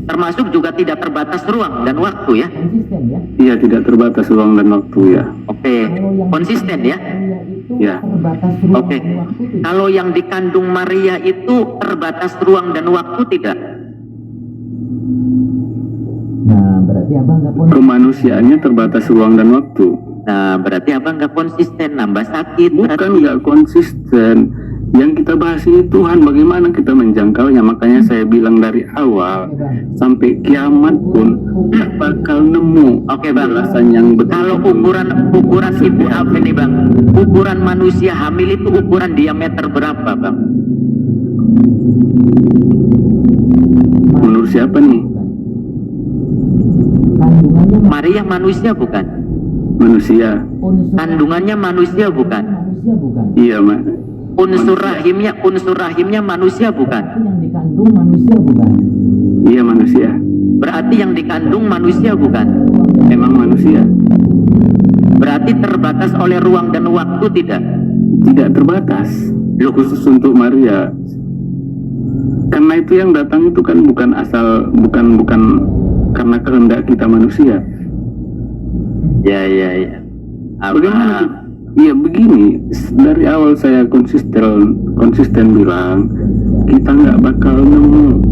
Termasuk juga tidak terbatas ruang dan waktu ya? Konsisten ya. Iya, tidak terbatas ruang dan waktu ya. Oke, Kalau yang konsisten ya? Maria itu Ya. terbatas ruang Oke. dan waktu tidak. Kalau yang dikandung Maria itu terbatas ruang dan waktu tidak? Nah, berarti abang nggak konsisten. Kemanusiaannya terbatas ruang dan waktu. Nah, berarti abang nggak konsisten, nambah sakit. Bukan berarti. nggak konsisten. Yang kita bahas ini Tuhan, bagaimana kita menjangkaunya. Makanya saya bilang dari awal, Oke, Bang. sampai kiamat pun nggak bakal nemu Oke, Bang. penjelasan yang betul. Kalau ukuran ibu apa nih bang? Ukuran manusia hamil itu ukuran diameter berapa bang? Menurut siapa nih? Kandungannya Maria manusia bukan? Manusia. unsur Kandungannya manusia bukan? manusia bukan. Iya, Mak. Unsur rahimnya manusia bukan? Itu yang dikandung manusia bukan. Iya, manusia. Berarti yang dikandung manusia bukan? Memang manusia. Berarti terbatas oleh ruang dan waktu tidak? Tidak terbatas. Khusus untuk Maria. Karena itu yang datang itu kan bukan asal, bukan karena kehendak kita manusia. Ya. Bagaimana? Iya begini, dari awal saya konsisten bilang kita nggak bakal nemu,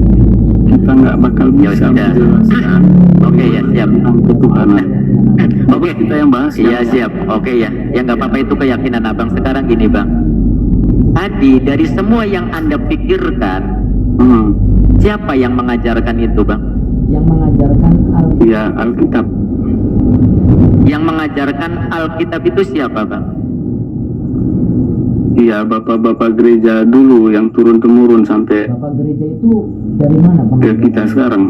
kita nggak bakal Ya bisa sudah. menjelaskan Oke ya siap. tentang ketuhanan. Oke, kita yang bahas Iya ya. siap. Oke ya. Ya nggak apa-apa itu keyakinan abang. Sekarang gini bang. Tadi dari semua yang anda pikirkan, siapa yang mengajarkan itu bang? Yang mengajarkan Iya, Alkitab. Yang mengajarkan Alkitab itu siapa bang? Iya, bapak-bapak gereja dulu yang turun-temurun sampai Bapak gereja itu dari mana Bang? ke kita sekarang.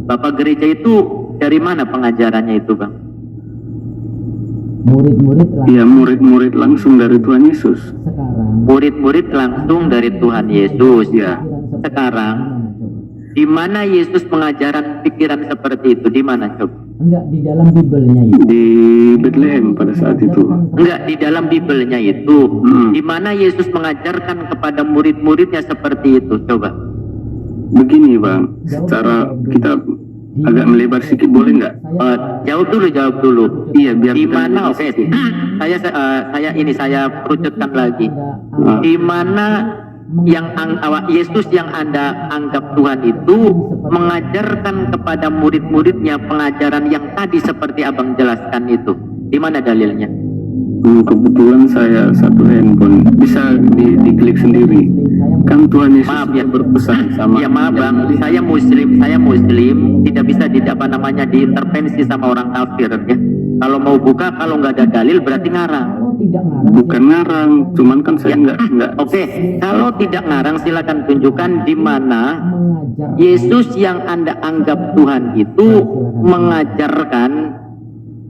Bapak gereja itu dari mana pengajarannya itu, Bang? Murid-murid lah Iya, murid-murid langsung dari Tuhan Yesus. sekarang. Murid-murid langsung dari Tuhan Yesus ya. Sekarang di mana Yesus mengajaran pikiran seperti itu? Di mana coba? Enggak di dalam Bibelnya itu. Di Bethlehem pada saat itu. Enggak di dalam Bibelnya itu. Di mana Yesus mengajarkan kepada murid-muridnya seperti itu? Coba. Begini Bang, secara kita agak melebar sedikit boleh nggak? Jawab dulu. Iya, biar Di kita mana? melebar Oke. sedikit. Saya kerucutkan lagi. Di mana yang Yesus yang Anda anggap Tuhan itu mengajarkan kepada murid-muridnya pengajaran yang tadi seperti Abang jelaskan itu. Di mana dalilnya? Kebetulan saya satu handphone, bisa diklik sendiri. Kan Tuhan Yesus Maaf ya. berpesan sama. Ya maaf Bang, saya muslim, tidak bisa diintervensi sama orang kafir ya. Kalau mau buka, kalau nggak ada dalil berarti ngarang. Kalau tidak ngarang. Bukan ngarang, cuman kan saya nggak. Oke, kalau tidak ngarang silakan tunjukkan di mana Mengajar. Yesus yang Anda anggap Tuhan itu mengajarkan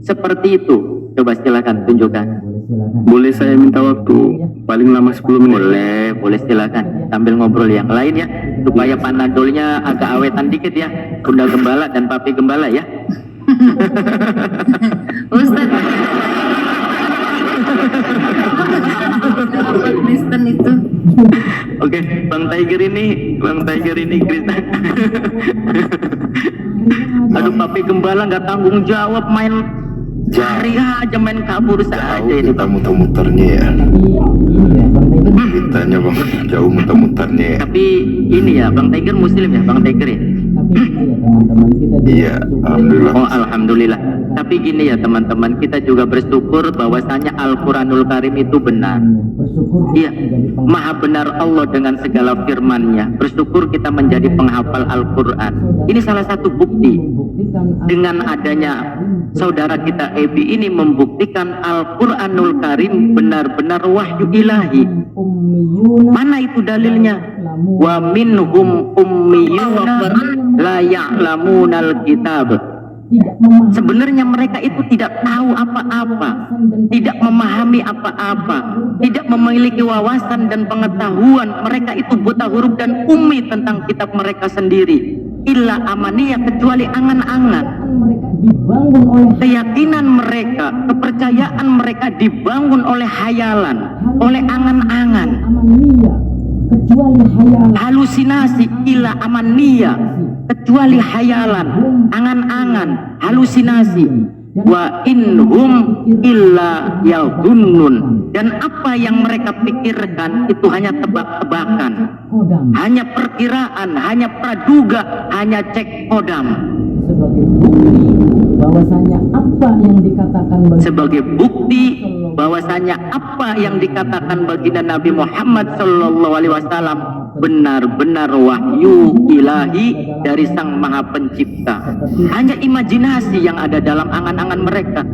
seperti itu. Coba silakan tunjukkan. Boleh silakan. Boleh saya minta waktu paling lama 10 menit. Boleh silakan sambil ngobrol yang lain ya, supaya panadolnya agak awetan dikit ya, Bunda Gembala dan Papi Gembala ya. Ustaz Kristen itu Oke, Bang Tiger ini Kristen. Aduh, Papi Gembala nggak tanggung jawab, main cari aja, main kabur saja ini kita Bang. muter-muternya ya. Tapi ini ya Bang Tiger. Ceritanya bang, jauh muter-muternya ya. Tapi ini ya, Bang Tiger Muslim ya, Bang Tiger ya. Tapi ini ya teman-teman kita juga Iya, bersyukur. alhamdulillah. Oh alhamdulillah. Tapi gini ya teman-teman, kita juga bersyukur bahwasanya Al-Quranul Karim itu benar. Bersyukur kita Iya, menjadi maha benar Allah dengan segala firman-Nya. Bersyukur kita menjadi penghafal Al-Quran. Ini salah satu bukti. membuktikan Dengan adanya saudara kita Ebi ini membuktikan Al-Quranul Karim benar-benar wahyu ilahi. ummiyuna Mana itu dalilnya? Wa minhum ummiyuna la ya'lamunal kitab. tidak memahami Sebenarnya mereka itu tidak tahu apa-apa, tidak memahami apa-apa, tidak memiliki wawasan dan pengetahuan. Mereka itu buta huruf dan ummi tentang kitab mereka sendiri. Illa amaniyah, kecuali angan-angan. mereka dibangun oleh Keyakinan mereka, kepercayaan mereka dibangun oleh hayalan, oleh angan-angan, amaniyah, kecuali hayalan. halusinasi. Illa amaniyah, kecuali hayalan, angan-angan, halusinasi. Wa inhum illa yadhunnun, dan apa yang mereka pikirkan itu hanya tebak-tebakan, Kodam hanya perkiraan, hanya praduga, hanya cek kodam. sebagai bukti bahwasanya apa yang dikatakan bagi Sebagai bukti bahwasanya apa yang dikatakan baginda Nabi Muhammad Sallallahu Alaihi Wasallam benar-benar wahyu ilahi dari Sang Maha Pencipta. Hanya imajinasi yang ada dalam angan-angan mereka.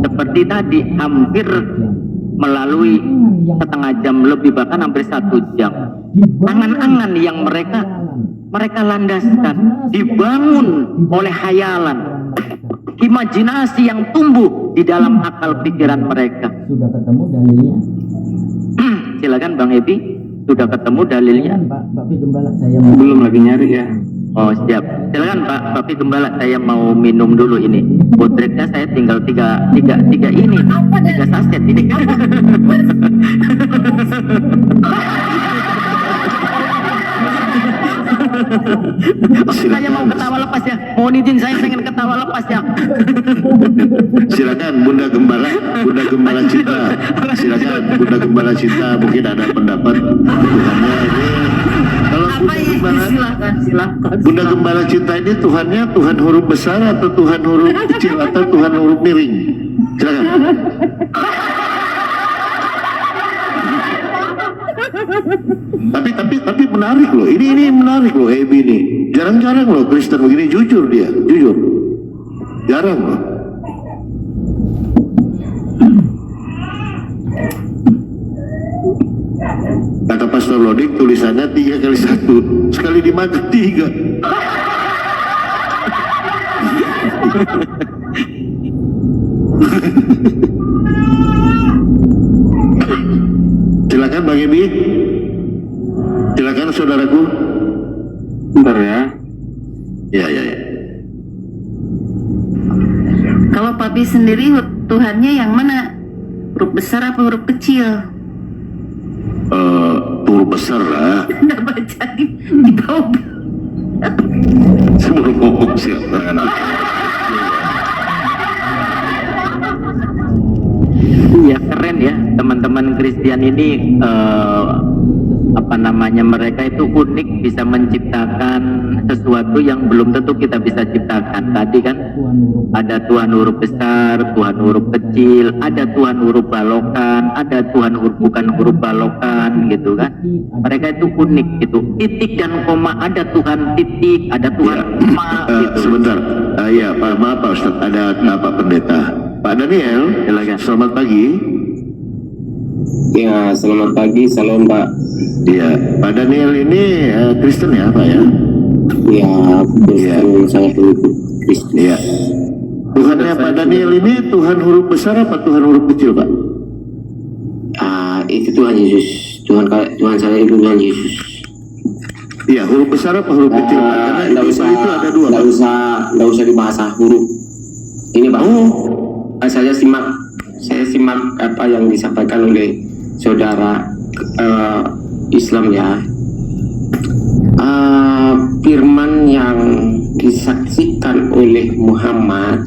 Seperti tadi, hampir melalui setengah jam lebih, bahkan hampir 1 jam. Angan-angan yang mereka landaskan dibangun oleh hayalan, imajinasi yang tumbuh di dalam akal pikiran mereka. sudah ketemu dalilnya. Silakan Bang Ebi, sudah ketemu dalilnya? Pak Pi Gembala, saya mau Belum lagi nyari ya. Oh siap, silakan Pak Papi Gembala, saya mau minum dulu ini. Botreknya saya tinggal tiga saset ini. Saya mau ketawa lepas ya, mohon izin saya pengen ketawa lepas ya. Silakan Bunda Gembala Cinta. Silakan Bunda Gembala Cinta, mungkin ada pendapat Tuhannya ini. Kalau silahkan Bunda Gembala Cinta ini Tuhannya Tuhan huruf besar atau Tuhan huruf kecil atau Tuhan huruf miring? Silakan. Tapi menarik loh. Ini menarik loh, Ebi ini. Jarang-jarang loh Kristen begini, jujur dia, jujur. Jarang loh. Profesor Lodik tulisannya 3 kali 1, sekali dimakan 3. Silakan Bang Ebi. Silakan saudaraku. Bentar ya. Ya. Kalau papi sendiri Tuhannya yang mana? Huruf besar apa huruf kecil? Huruf besar lah. Nggak baca di bawah. Sebelum ngomong siapa? Ya keren ya teman-teman Kristen ini mereka itu unik, bisa menciptakan sesuatu yang belum tentu kita bisa ciptakan. Tadi kan ada Tuhan huruf besar, Tuhan huruf kecil, ada Tuhan huruf balokan, ada Tuhan huruf bukan huruf balokan gitu kan. Mereka itu unik gitu. Titik dan koma, ada Tuhan titik, ada Tuhan koma gitu. Sebentar. Ya Pak, maaf Pak Ustadz, ada Pak Pendeta. Pak Daniel, silakan. Selamat pagi. Ya, selamat pagi, salam Pak. Iya, Pak Daniel ini Kristen ya Pak ya? Ya, betul, sangat Kristen. Iya. Tuhannya Pak Daniel ini Tuhan huruf besar apa Tuhan huruf kecil Pak? Itu Tuhan Yesus. Tuhan saya itu Tuhan Yesus. Iya, huruf besar apa huruf kecil Pak? Karena itu ada 2 Pak. Nggak usah dibahas huruf. Ini Pak. Saya simak apa yang disampaikan oleh saudara Islam ya. Firman yang disaksikan oleh Muhammad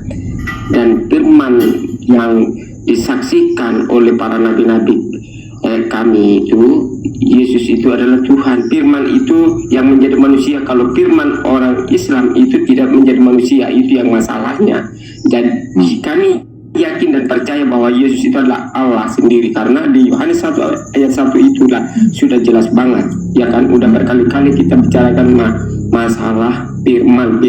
dan firman yang disaksikan oleh para nabi-nabi kami itu, Yesus itu adalah Tuhan. Firman itu yang menjadi manusia. Kalau firman orang Islam itu tidak menjadi manusia, itu yang masalahnya. Dan kami yakin dan percaya bahwa Yesus itu adalah Allah sendiri, karena di Yohanes 1 ayat 1 itulah sudah jelas banget ya kan. Udah berkali-kali kita bicarakan masalah firman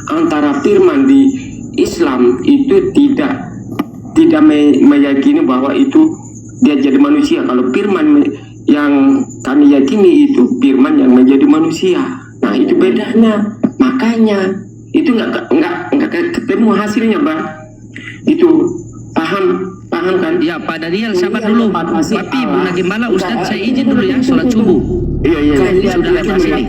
antara firman di Islam itu tidak meyakini bahwa itu dia jadi manusia. Kalau firman yang kami yakini itu firman yang menjadi manusia. Nah itu bedanya, makanya itu nggak ketemu hasilnya Bang. Itu paham kan? Ya Pak Daniel, sabar dulu. Tapi Bunda Gembala, Ustadz saya izin dulu ya, sholat subuh. Iya. Sudah atas ini.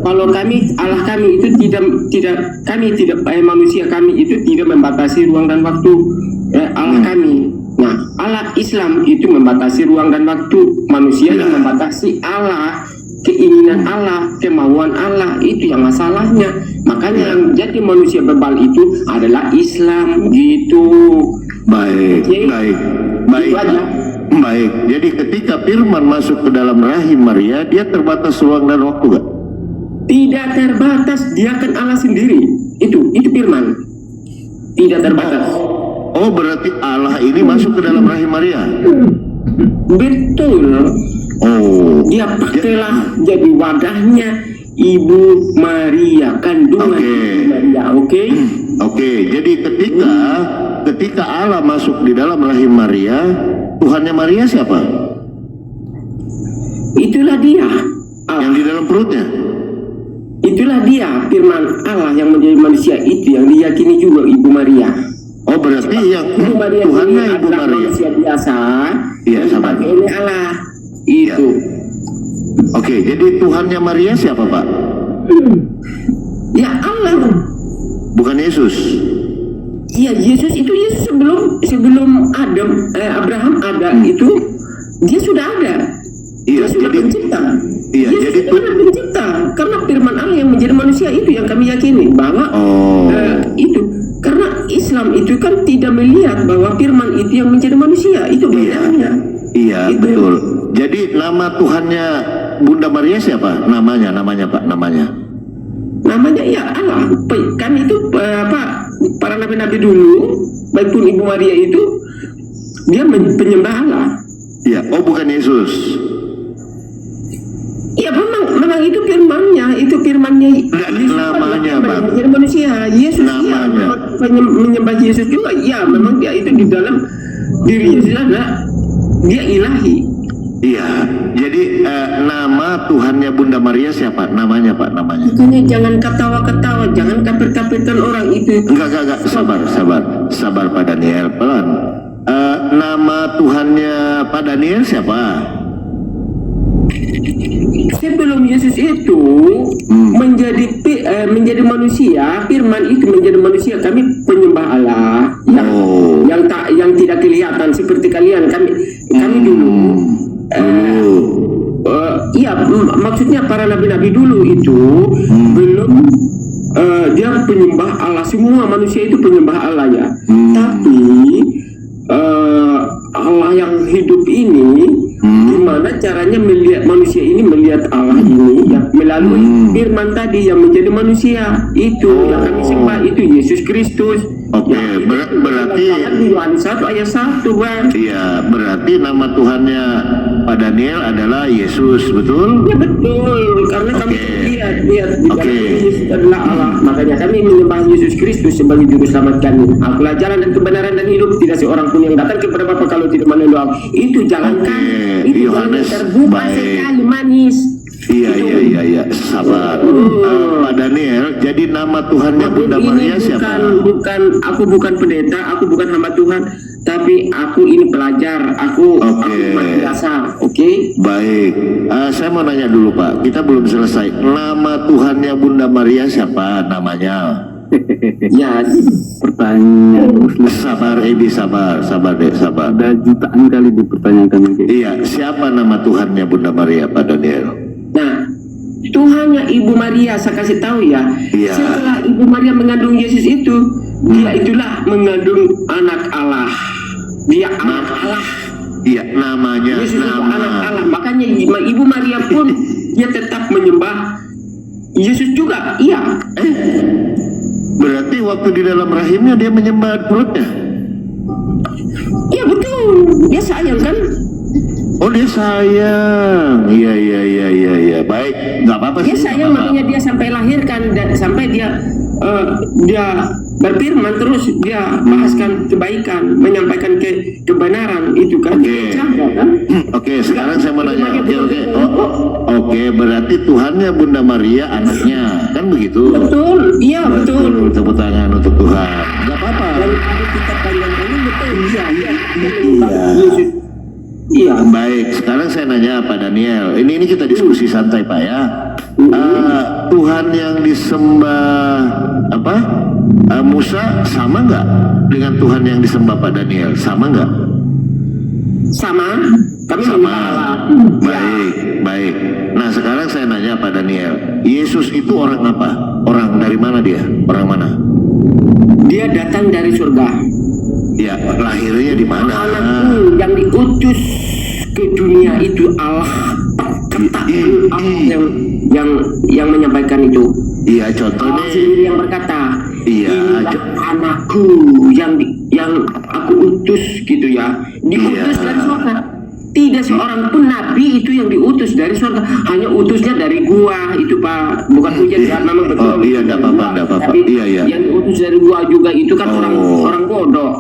Kalau Allah kami itu tidak manusia kami itu tidak membatasi ruang dan waktu. Allah kami. Nah, Allah Islam itu membatasi ruang dan waktu. Manusia yang membatasi Allah, keinginan Allah, kemauan Allah, itu yang masalahnya. Makanya yang jadi manusia bebal itu adalah Islam gitu. Baik. Jadi ketika firman masuk ke dalam rahim Maria, dia terbatas ruang dan waktu gak? Tidak terbatas, dia kan Allah sendiri. Itu firman. Tidak terbatas. Oh, berarti Allah ini masuk ke dalam rahim Maria? Betul. Oh. Dia pakailah jadi wadahnya Ibu Maria, kandungan Ibu Maria, oke? Oke, jadi ketika Allah masuk di dalam rahim Maria, Tuhannya Maria siapa? Itulah dia. Yang di dalam perutnya? Itulah dia, firman Allah yang menjadi manusia itu yang diyakini juga Ibu Maria. Oh, berarti yang Ibu Maria Tuhannya ini Ibu adalah Maria manusia biasa. Iya, sama. Ini Allah. Itu. Oke, jadi Tuhannya Maria siapa Pak? Ya Allah. Bukan Yesus. Iya, Yesus sebelum Abraham ada itu dia sudah ada. Iya, dia sudah pencipta. Iya, Yesus jadi sudah pencipta. Karena firman Allah yang menjadi manusia itu yang kami yakini bahwa itu. Karena Islam itu kan tidak melihat bahwa firman itu yang menjadi manusia, itu bedanya. Iya, itu. Betul. Jadi nama Tuhannya Bunda Maria siapa? Namanya Pak, namanya ya Allah. Kami itu para nabi-nabi dulu, baik pun Ibu Maria itu dia penyembah Allah. Iya, oh bukan Yesus. Ya memang itu firmannya namanya Bang. Jadi manusia, Yesus namanya. Menyembah Yesus juga, ya memang dia itu di dalam diri Yesus ada dia ilahi. Iya. Jadi nama Tuhannya Bunda Maria siapa? Namanya Pak, namanya. Makanya jangan ketawa-ketawa, jangan kapir-kapirkan orang itu. Enggak. Sabar Pak Daniel, pelan. Nama Tuhannya Pak Daniel siapa? Sebelum Yesus itu menjadi manusia, Firman itu menjadi manusia, kami penyembah Allah yang tidak kelihatan seperti kalian. Kami dulu. Iya, maksudnya para nabi-nabi dulu itu belum dia penyembah Allah, semua manusia itu penyembah Allah ya. Tapi Allah yang hidup ini, gimana caranya melihat manusia ini melihat Allah ini ya melalui Firman tadi yang menjadi manusia itu yang kami sembah, itu Yesus Kristus. Oke, berarti Yohanes 1 ayat 1 Bang. Iya, berarti nama Tuhannya Pak Daniel adalah Yesus, betul? Ya betul, karena kami lihat di dalam Yesus adalah Allah. Makanya kami menyembah Yesus Kristus sebagai juru selamat kami. Akulah jalan dan kebenaran dan hidup, tidak seorang pun yang datang kepada Bapa kalau tidak melalui Allah. Itu jalan kami. Itu jalan terbuka sekali, manis. Iya, sabar. Pak Daniel, jadi nama Tuhannya Bunda Maria siapa? Aku bukan pendeta, aku bukan hamba Tuhan, tapi aku ini pelajar, aku madrasah, oke? Baik, saya mau nanya dulu Pak, kita belum selesai. Nama Tuhannya Bunda Maria siapa namanya? Ya, Pertanyaan sabar Ebi, sabar Dek, sabar. ada jutaan kali dipertanyakan kayak gitu. Iya, siapa nama Tuhannya Bunda Maria Pak Daniel? nah, Tuhannya Ibu Maria, saya kasih tahu ya. Iya. Setelah Ibu Maria mengandung Yesus itu, dia itulah mengandung anak Allah. Dia anak Allah. Iya, namanya Yesus itu anak Allah. Makanya Ibu Maria pun dia tetap menyembah Yesus juga. Iya. Berarti waktu di dalam rahimnya dia menyembah perutnya? Iya betul. Dia sayang kan? Oh, dia sayang. Iya. Baik, nggak apa-apa Dia sih. sayang, makanya dia sampai lahirkan dan sampai dia berfirman terus, dia bahaskan kebaikan, menyampaikan kebenaran itu kan. Oke. Jaga, kan? Oke, sekarang saya mau nanya. Oke, berarti Tuhannya Bunda Maria anaknya, kan begitu? Betul, iya betul. Tepuk tangan untuk Tuhan. Nggak apa-apa. Dan kalau kita panjang-panjang betul. Iya. Iya. Baik, sekarang saya nanya Pak Daniel. Ini kita diskusi santai Pak ya. Tuhan yang disembah Musa sama nggak dengan Tuhan yang disembah Pak Daniel? Sama nggak? Sama. Kami Sama. Baik. Nah sekarang saya nanya Pak Daniel, Yesus itu orang apa? Orang dari mana dia? Orang mana? Dia datang dari surga. Ya, lahirnya di mana? Anakku yang diutus ke dunia itu Allah. Perkataan Allah yang menyampaikan itu. Iya, contohnya. Allah sendiri yang berkata, Iya. anakku yang aku utus gitu ya. Diutus dari surga. Tidak seorang pun nabi itu yang diutus dari surga. Hanya utusnya dari gua itu Pak. Bukan hujan ya, memang betul. Oh iya, enggak apa-apa. Tapi Iya. yang diutus dari gua juga itu kan orang bodoh.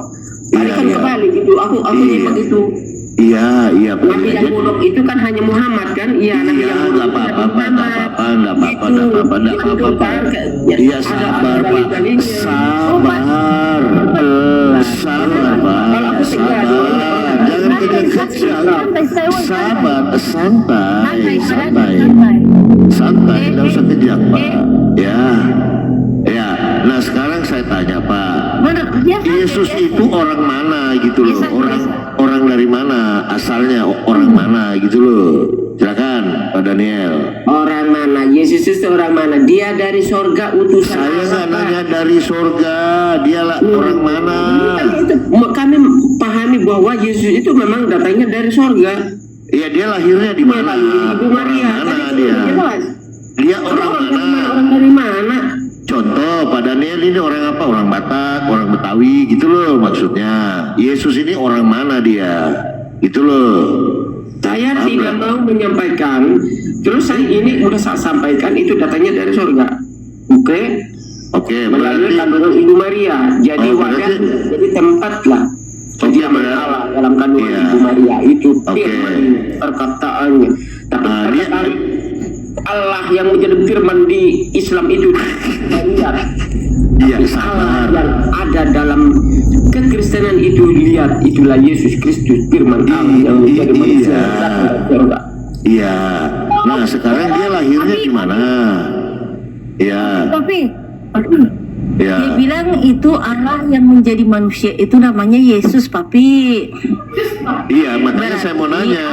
Tadi kan kebalik gitu. Aku nyimak itu. Iya. Nabi yang bodoh itu kan hanya Muhammad kan? Iya, nabi yang bodoh enggak apa-apa. Iya, sabar Pak. Sabar Pak. Jangan kejang-kejang. Santai, enggak usah kejang Pak. Ya. Nah sekarang saya tanya Pak, Yesus itu orang mana gitu loh? Orang dari mana? Asalnya orang mana gitu loh? Silakan Pak Daniel. Orang mana? Yesus itu orang mana? Dia dari sorga utusan. Saya nggak nanya dari sorga, dialah orang mana? Kami pahami bahwa Yesus itu memang datangnya dari sorga. Iya, dia lahirnya di mana? Ibu Maria. Mana dia? Dia orang mana? Orang dari mana? Contoh, Pak Daniel ini orang apa? Orang Batak, orang Betawi gitu loh maksudnya. Yesus ini orang mana dia? Gitu loh. Saya tidak mau menyampaikan. Terus saya ini udah saya sampaikan itu datangnya dari surga. Oke, melalui kandungan Ibu Maria. Jadi wadah, jadi tempat lah. Kediaman Allah dalam kandungan Iya. Ibu Maria itu Oke. firman perkataannya. Tapi pada dia- saat Allah yang menjadi firman di Islam itu lihat. Iya, Allah sabar. yang ada dalam kekristenan itu lihat, itulah Yesus Kristus firman Allah yang menjadi manusia Iya. datang dari surga. Iya. Nah, sekarang dia lahirnya di mana? Iya. Tapi Iya. dia bilang itu Allah yang menjadi manusia itu namanya Yesus, Papi. Iya, makanya saya mau nanya,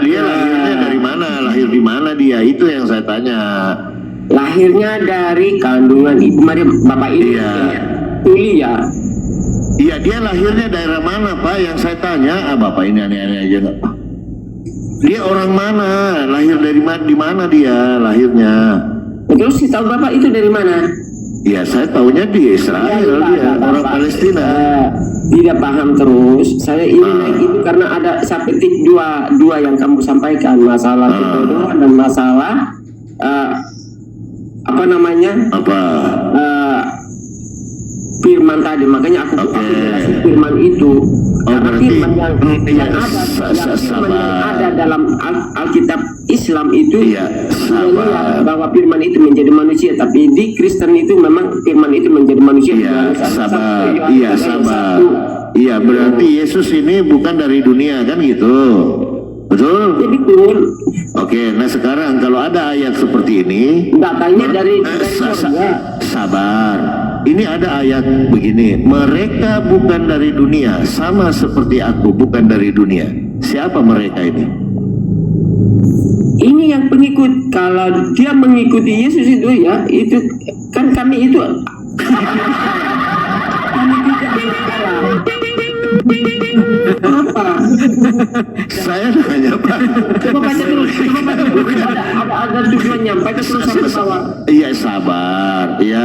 dia lahirnya dari mana? Lahir di mana dia? Itu yang saya tanya. Lahirnya dari kandungan Ibu Maria, Bapak ini Iya. Tulia. Iya, dia lahirnya daerah mana, Pak? Yang saya tanya, Bapak ini aneh-aneh aja nggak? Dia orang mana? Lahir dari mana? Di mana dia lahirnya? Terus si tahu Bapak itu dari mana? Ya, saya tahunya di Israel, dia orang Palestina. Tidak paham terus. Saya ini naik itu karena ada saya petik dua yang kamu sampaikan, masalah keturunan dan masalah apa namanya Apa? firman tadi. Makanya aku jelasin firman itu. Karena berarti- firman yang iya, firman yang sabar. ada dalam Alkitab Islam itu Iya, sudah sabar. lihat bahwa firman itu menjadi manusia, tapi di Kristen itu memang firman itu menjadi manusia. Iya, Yohanes 1, sabar. Yohanes Iya, 1. sabar. Iya, berarti Yesus ini bukan dari dunia, kan gitu? Betul? Jadi betul. Oke, nah sekarang kalau ada ayat seperti ini, Datangnya dari Sa- sabar. Ini ada ayat begini, mereka bukan dari dunia, sama seperti aku bukan dari dunia. Siapa mereka ini? ini yang pengikut. Kalau dia mengikuti Yesus itu ya, itu kan kami itu kami tidak apa? Saya nanya, Pak. Coba baca terus, coba baca terus. Ada tujuannya, baca terus sampai bawah. Iya, sabar. Iya.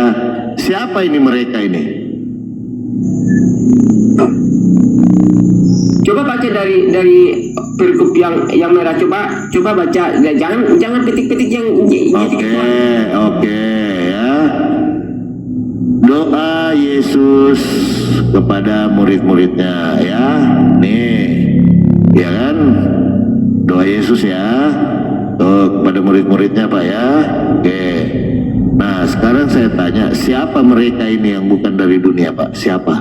Siapa ini mereka ini? Coba baca dari pergub yang merah. Coba baca. Ya, jangan petik-petik yang Oke, ya. Doa Yesus kepada murid-muridnya, ya. Nih, ya kan? Doa Yesus ya. Tuh, kepada murid-muridnya, Pak ya. Oke. Nah, sekarang saya tanya, siapa mereka ini yang bukan dari dunia, Pak? Siapa?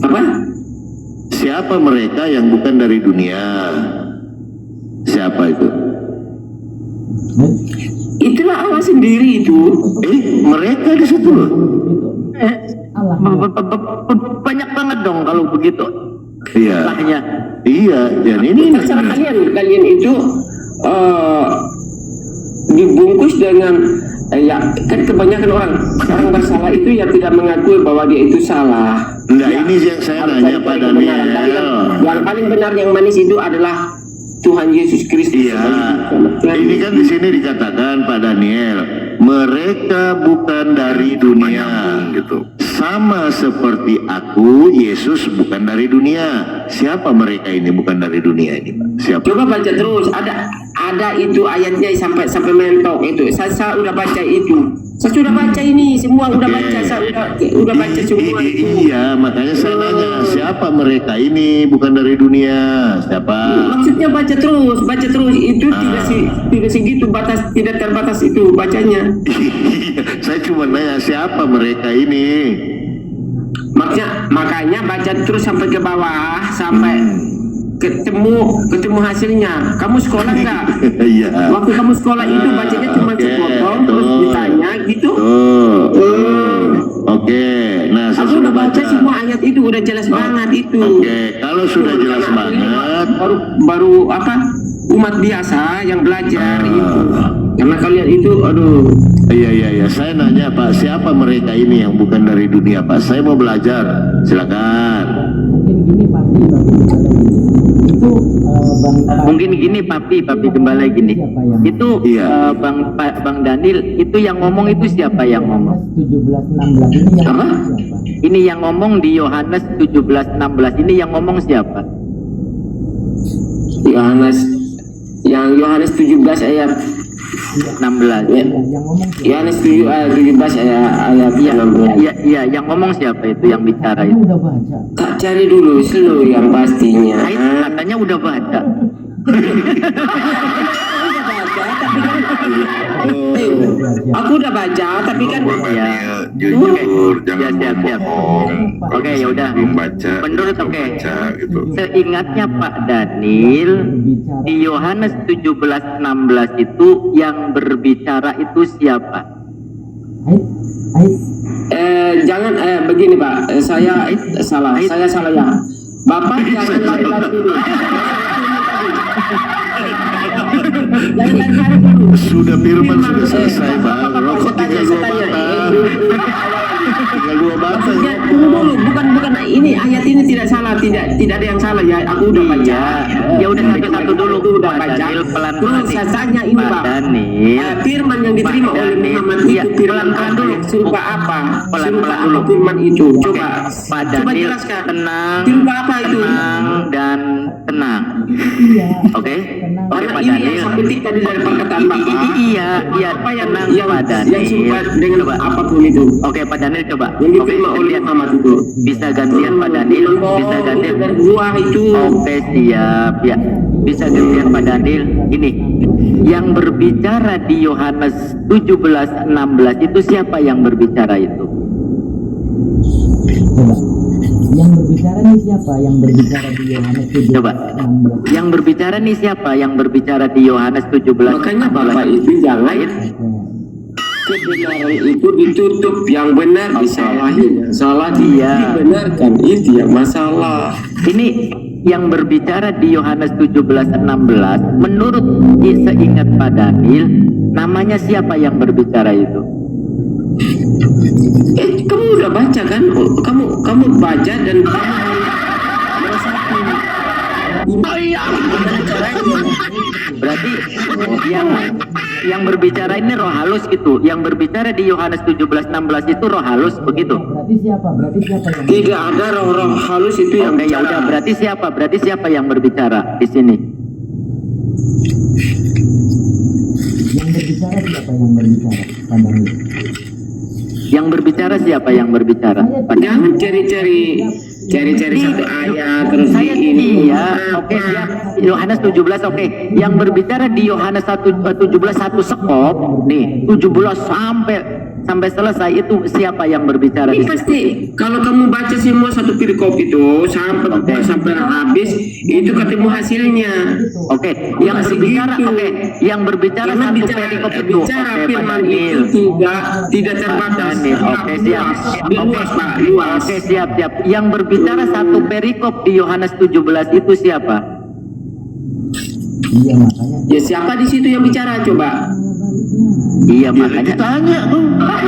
Apa? Siapa mereka yang bukan dari dunia? Siapa itu? Itulah Allah sendiri itu. Mereka di situ loh. Allah. Banyak banget dong kalau begitu. Iya. Salahnya. Iya, dan ini Terserah kalian itu dibungkus dengan ya kan kebanyakan orang bersalah itu ya tidak mengakui bahwa dia itu salah. Enggak, Ya, ini yang saya harus nanya cari Pak kebenaran. Tapi Daniel. yang paling benar yang manis itu adalah Tuhan Yesus Kristus. Iya, ini kan di sini dikatakan Pak Daniel, mereka bukan dari dunia, gitu. Sama seperti aku, Yesus bukan dari dunia. Siapa mereka ini bukan dari dunia ini, Pak? Siapa? Coba baca terus, ada itu ayatnya sampai mentok itu. Saya udah baca itu. Saya sudah baca ini semua, udah Oke. baca, saya udah baca semua itu. Iya, makanya saya nanya, siapa mereka ini bukan dari dunia? Siapa? Maksudnya baca terus itu tidak segitu batas, tidak terbatas itu bacanya. Saya cuma nanya siapa mereka ini. Makanya baca terus sampai ke bawah sampai ketemu hasilnya. Kamu sekolah nggak? Iya. Waktu kamu sekolah itu bacanya cuma Oke, sepotong terus tuh. ditanya gitu. Oke, nah saya Aku sudah udah baca semua ayat itu udah jelas banget itu. Oke, kalau sudah jelas banget, baru apa umat biasa yang belajar Ah. itu. Karena kalian itu aduh. iya, saya nanya Pak, siapa mereka ini yang bukan dari dunia Pak? Saya mau belajar, silakan. Mungkin gini Papi, Mungkin gini Papi Gembala gini. Siapa yang Itu Iya. Bang Daniel itu yang ngomong itu siapa yang ngomong? 17:16 ini yang Apa? siapa? Ini yang ngomong di Yohanes 17:16 ini yang ngomong siapa? Yohanes 17 ayat 16. Ya. Yang ngomong siapa? Yohanes 7 ayat 17 ayat Iya, 16. iya, yang ngomong siapa itu yang bicara Kamu itu? udah baca. Tak cari dulu slow yang pastinya. Katanya udah baca. Aku udah baca, tapi kan Ya. Jujur, jangan siap. bohong. Oke, ya udah. Belum baca. Menurut baca gitu. Seingatnya Pak Daniel, di Yohanes 17:16 itu yang berbicara itu siapa? jangan begini Pak, saya salah ya. Bapak jangan lari-lari dulu. Jangan lari-lari dulu. Sudah firman sudah selesai bang. Rokok tinggal 2 batang. Tinggal 2 batang. Ya, tunggu dulu, bukan ini ayat ini tidak salah, tidak ada yang salah ya. Aku udah baca. Ya udah satu-satu dulu. Udah Pak baca. Daniel pelan-pelan. Terus saya tanya ini Pak Pak. Daniel. Firman yang diterima Pak oleh Daniel. Muhammad Iya, itu firman pelan-pelan dulu. Serupa apa? Pelan-pelan Serupa apa dulu. firman itu? Oke, Coba Pak coba Daniel jelaskan. tenang. Serupa apa itu? Tenang dan tenang. Iya. Oke, oke Karena Pak ini yang Daniel. saya petik tadi dari perkataan Bapak. Iya, Apa yang tenang yang Pak Daniel. serupa dengan Coba. apapun itu Oke Pak Daniel coba. yang Oke, diterima oleh gantian. Muhammad itu. Bisa gantian Pak Daniel. Bisa gantian. Dari buah itu. Oke siap ya. Bisa gantian Pak Daniel. Ini yang berbicara di Yohanes 17:16 itu siapa yang berbicara itu? Coba. Yang berbicara nih siapa? Yang berbicara di Yohanes 17. Coba. Yang berbicara nih siapa? Yang berbicara di Yohanes 17. Makanya Bapak itu jangan kebenaran itu ditutup, yang benar disalahin, yang salah Iya. dibenarkan, itu yang masalah. Ini yang berbicara di Yohanes 17:16 menurut seingat Pak Daniel namanya siapa yang berbicara itu? Kamu udah baca kan? Kamu baca dan kamu merasakan. Berarti yang berbicara ini roh halus gitu. Yang berbicara di Yohanes 17:16 itu roh halus begitu. Berarti siapa? Berarti siapa yang Tidak ada roh-roh halus itu yang Oke ya udah berarti siapa? Berarti siapa yang berbicara di sini? yang berbicara siapa yang berbicara? Pandang. Yang berbicara siapa yang berbicara? Jangan cari-cari satu ayat terus Saya ini. iya, oke siap. Yohanes 17 oke. Yang berbicara di Yohanes 17 satu sekop nih 17 sampai selesai itu siapa yang berbicara Ini di situ? pasti kalau kamu baca semua satu perikop itu sampai habis itu ketemu hasilnya. Oke, yang berbicara oke, yang berbicara Karena satu perikop itu bicara oke Pak firman Daniel. itu tidak terbatas. Daniel, oke siap. Luas Pak, luas. Oke siap. Yang berbicara satu perikop di Yohanes 17 itu siapa? Iya makanya. Ya siapa di situ yang bicara coba? Iya makanya Ditanya tuh. ditanya.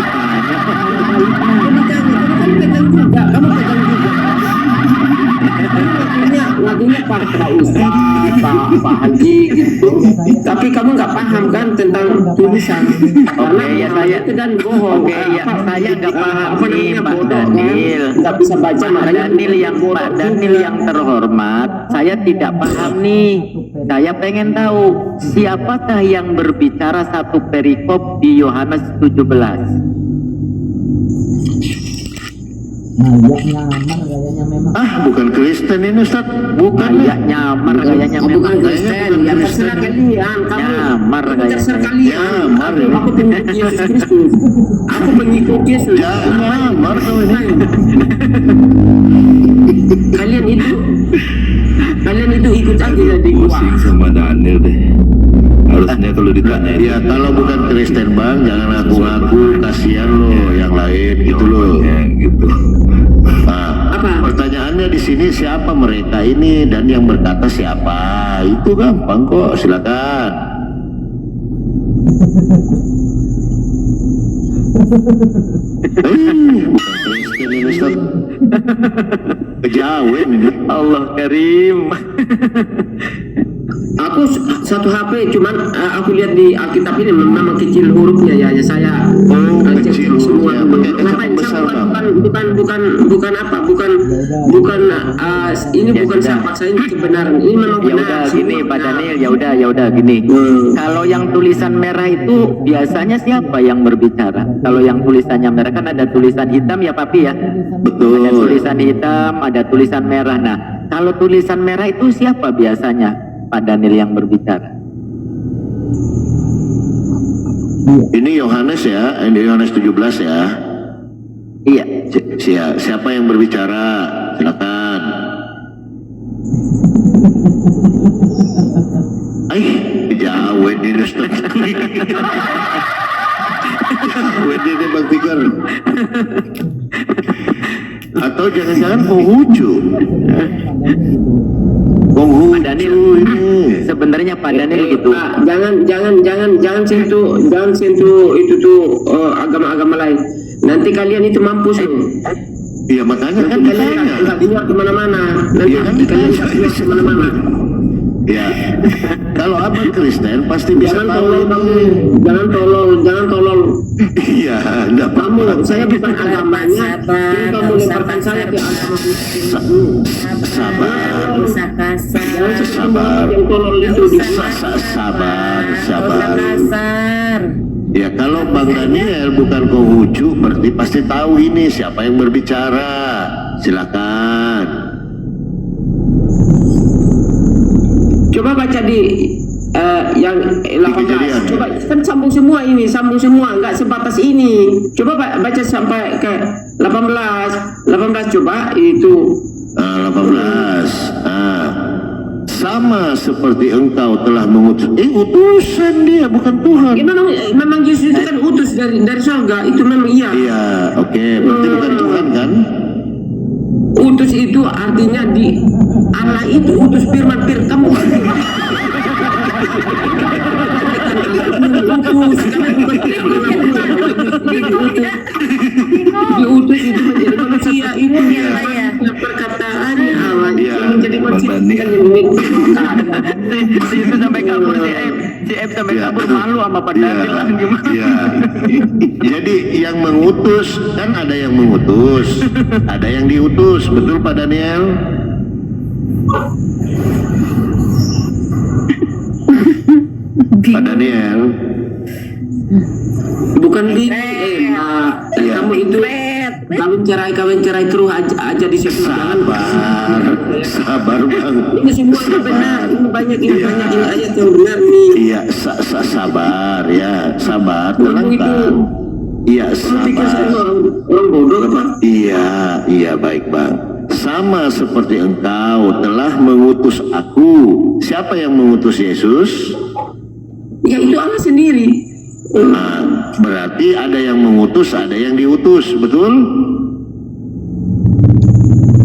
Kamu pegang juga. Lagunya Pak Ustaz, Pak Haji gitu. Tapi kamu nggak paham kan tentang tulisan. Oke ya saya itu dan bohong. Oke ya saya nggak paham Apa nih namanya Pak bodoh Daniel. kan? Nggak bisa baca Pak makanya Daniel yang Pak Daniel yang terhormat, saya tidak paham nih. Saya pengen tahu siapakah yang berbicara satu perikop di Yohanes 17? Nah, ya nyamar kayaknya memang. Bukan Kristen ini Ustaz. Bukan Ya nyamar kayaknya bukan memang. Kristen, ya terserah kalian. Nyamar Terserah kayaknya. kalian. Nyamar ini. Aku pengikut Yesus Kristus. Aku pengikut Yesus. Nyamar tuh ini. Kalian itu ikut aja di gua. Pusing sama Daniel deh. Harusnya kalau ditanya Ya kalau bukan Kristen bang, jangan ngaku-ngaku, kasihan lo yang lain gitu loh. gitu. Nah, Apa? pertanyaannya di sini siapa mereka ini dan yang berkata siapa? Itu gampang kok, silakan. Bukan Kristen ini Ustaz. Kejawen ini. Allah Karim. Aku satu HP cuman aku lihat di Alkitab ini memang kecil hurufnya ya saya kecil semua hurufnya. Pakai kecap ngapain besar, Bang. bukan apa bukan bukan ini Ya bukan sudah. saya paksain kebenaran. Ini memang Ya benar. udah semua gini Pak benar. Daniel, ya udah gini. Kalau yang tulisan merah itu biasanya siapa yang berbicara? Kalau yang tulisannya merah kan ada tulisan hitam ya Papi ya. Betul. Ada tulisan hitam, ada tulisan merah. Nah, kalau tulisan merah itu siapa biasanya Pak Daniel yang berbicara? Ini Yohanes ya, ini Yohanes 17 ya. Iya. Siapa yang berbicara? Silakan. Jauh ini Ustaz. Jauh ini Bang Fikar. Atau jangan-jangan Konghucu. Pak Daniel, ini. sebenarnya Pak Daniel gitu. Pak, jangan sentuh itu tuh agama-agama lain. Nanti kalian itu mampus loh. Iya makanya kan Nanti kalian ditanya. nggak keluar kemana-mana. Nanti Iya kan kalian nggak keluar kemana-mana. Ya, kalau abang Kristen pasti bisa Jangan tahu tolol kamu, jangan tolol. Iya, enggak Kamu, apa-apa. saya bukan agamanya. Ini kamu lemparkan saya ke agama Sabar, Jangan sabar, yang tolol itu di sabar. Ya kalau Bang Daniel bukan Konghucu, berarti pasti tahu ini siapa yang berbicara. Silakan. Coba baca di yang 18. Kejadian. Coba kan sambung semua, enggak sebatas ini. Coba baca sampai ke 18 coba itu. 18. Sama seperti engkau telah mengutus. Utusan dia bukan Tuhan. Ya, memang Yesus itu kan utus dari surga, itu memang iya. Iya, oke. Berarti bukan Tuhan kan? Utus itu artinya di Allah itu utus firman kamu. Diutus itu menjadi manusia itu yang perkataannya Allah Iya, menjadi manusia Bang Daniel. Si itu sampai kabur si F sampai Iya. kabur malu sama Pak Daniel kan gimana? Iya. Jadi yang mengutus kan ada yang mengutus, ada yang diutus, betul Pak Daniel? Pak Daniel. bukan di kamu itu kawin cerai terus aja di situ. Sabar Bang. Ini semua itu benar, ini banyak ini ayat yang benar nih. Iya, sabar ya, sabar, tenang Kamu itu Bang. Iya, lu pikir saya sabar. orang bodoh apa? Iya baik Bang. Sama seperti engkau telah mengutus aku. Siapa yang mengutus Yesus? Ya itu Allah sendiri. Nah, berarti ada yang mengutus, ada yang diutus, betul?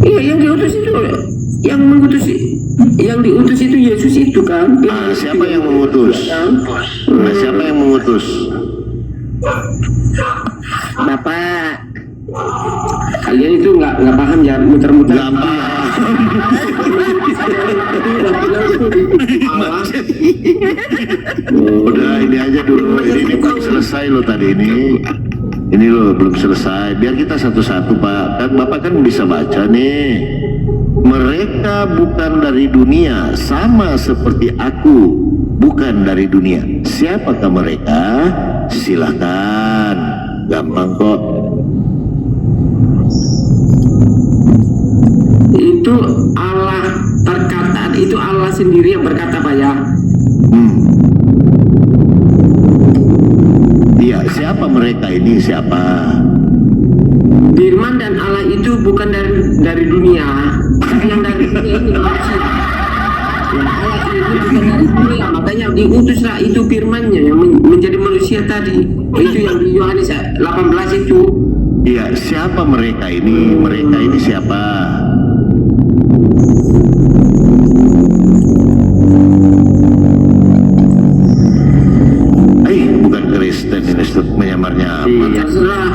Iya yang diutus itu, yang diutus itu Yesus itu kan. Siapa yang mengutus? Nah, siapa yang mengutus? Bapak, kalian itu nggak paham ya, muter-muter. Gak paham. Udah ini aja dulu. Ini belum selesai lo tadi ini. Ini lo belum selesai. Biar kita satu-satu Pak. Kan Bapak kan bisa baca nih. Mereka bukan dari dunia, sama seperti aku bukan dari dunia. Siapakah mereka? Silakan. Gampang kok. Itu Allah perkataan, itu Allah sendiri yang berkata Pak ya. Iya, siapa mereka ini? Siapa? Firman dan Allah itu bukan dari dunia, tapi yang dari dunia ini manusia. Ya, Allah itu bukan dari dunia, makanya diutuslah itu firmannya yang menjadi manusia tadi. Itu yang di Yohanes 18 itu. Iya, siapa mereka ini? Mereka ini siapa? Bukan Kristen ini menyamarnya apa? Terserah.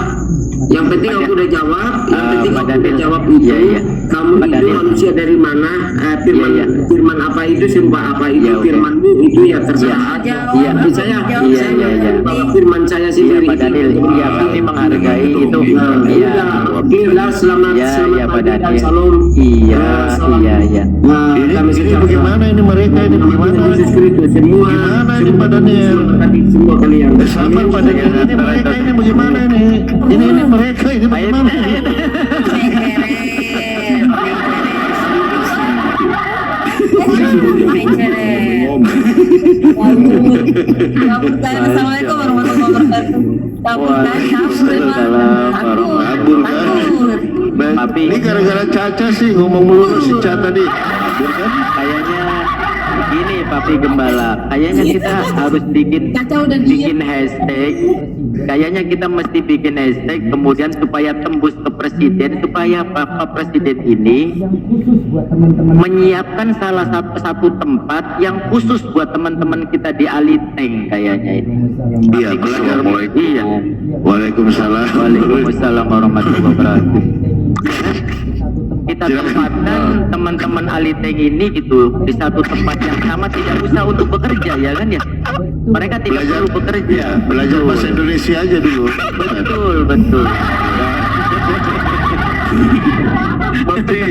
Yang penting aku udah jawab, yang penting Pak aku udah Daniel. jawab itu. Iya, iya. Kamu Pak itu Daniel. manusia dari mana? Firman, Iya, iya. firman apa itu, serupa apa itu, Iya, oke. firmanmu itu ya terserah. Iya. Tapi saya, Iya, saya iya, iya. bahwa firman saya Iya sendiri. Pak Daniel, iya kami menghargai itu. Nah, Iya. udah clear lah, selamat Iya, selamat iya Pak pagi dan Daniel. salam. Iya, Salam. iya, iya. Nah, Ini kami bagaimana ini mereka ini bagaimana? Yesus Kristus semua. Gimana ini Pak Daniel? Semua kalian. Sabar Pak Daniel, ini mereka ini bagaimana ini? Ini mereka ini bagaimana? Assalamualaikum warahmatullahi wabarakatuh. Kabur kan? Kabur. Kabur kan? Nah, Tapi ini gara-gara Caca sih ngomong mulu si Caca tadi. Kabur kan? kayaknya gini Papi Gembala, kayaknya kita harus bikin hashtag. Kayaknya kita mesti bikin hashtag kemudian supaya tembus ke presiden, supaya Bapak Presiden ini yang khusus buat teman-teman menyiapkan salah satu tempat yang khusus buat teman-teman kita di Aliteng kayaknya ini. Iya, belajar mulai. Iya. Waalaikumsalam. Waalaikumsalam warahmatullahi wabarakatuh. Kita tempatkan teman-teman Aliteng ini gitu di satu tempat yang sama, tidak usah untuk bekerja ya kan ya. Mereka tidak Belajar. perlu bekerja. Ya, belajar bahasa Indonesia aja dulu. Betul, betul. Bakti.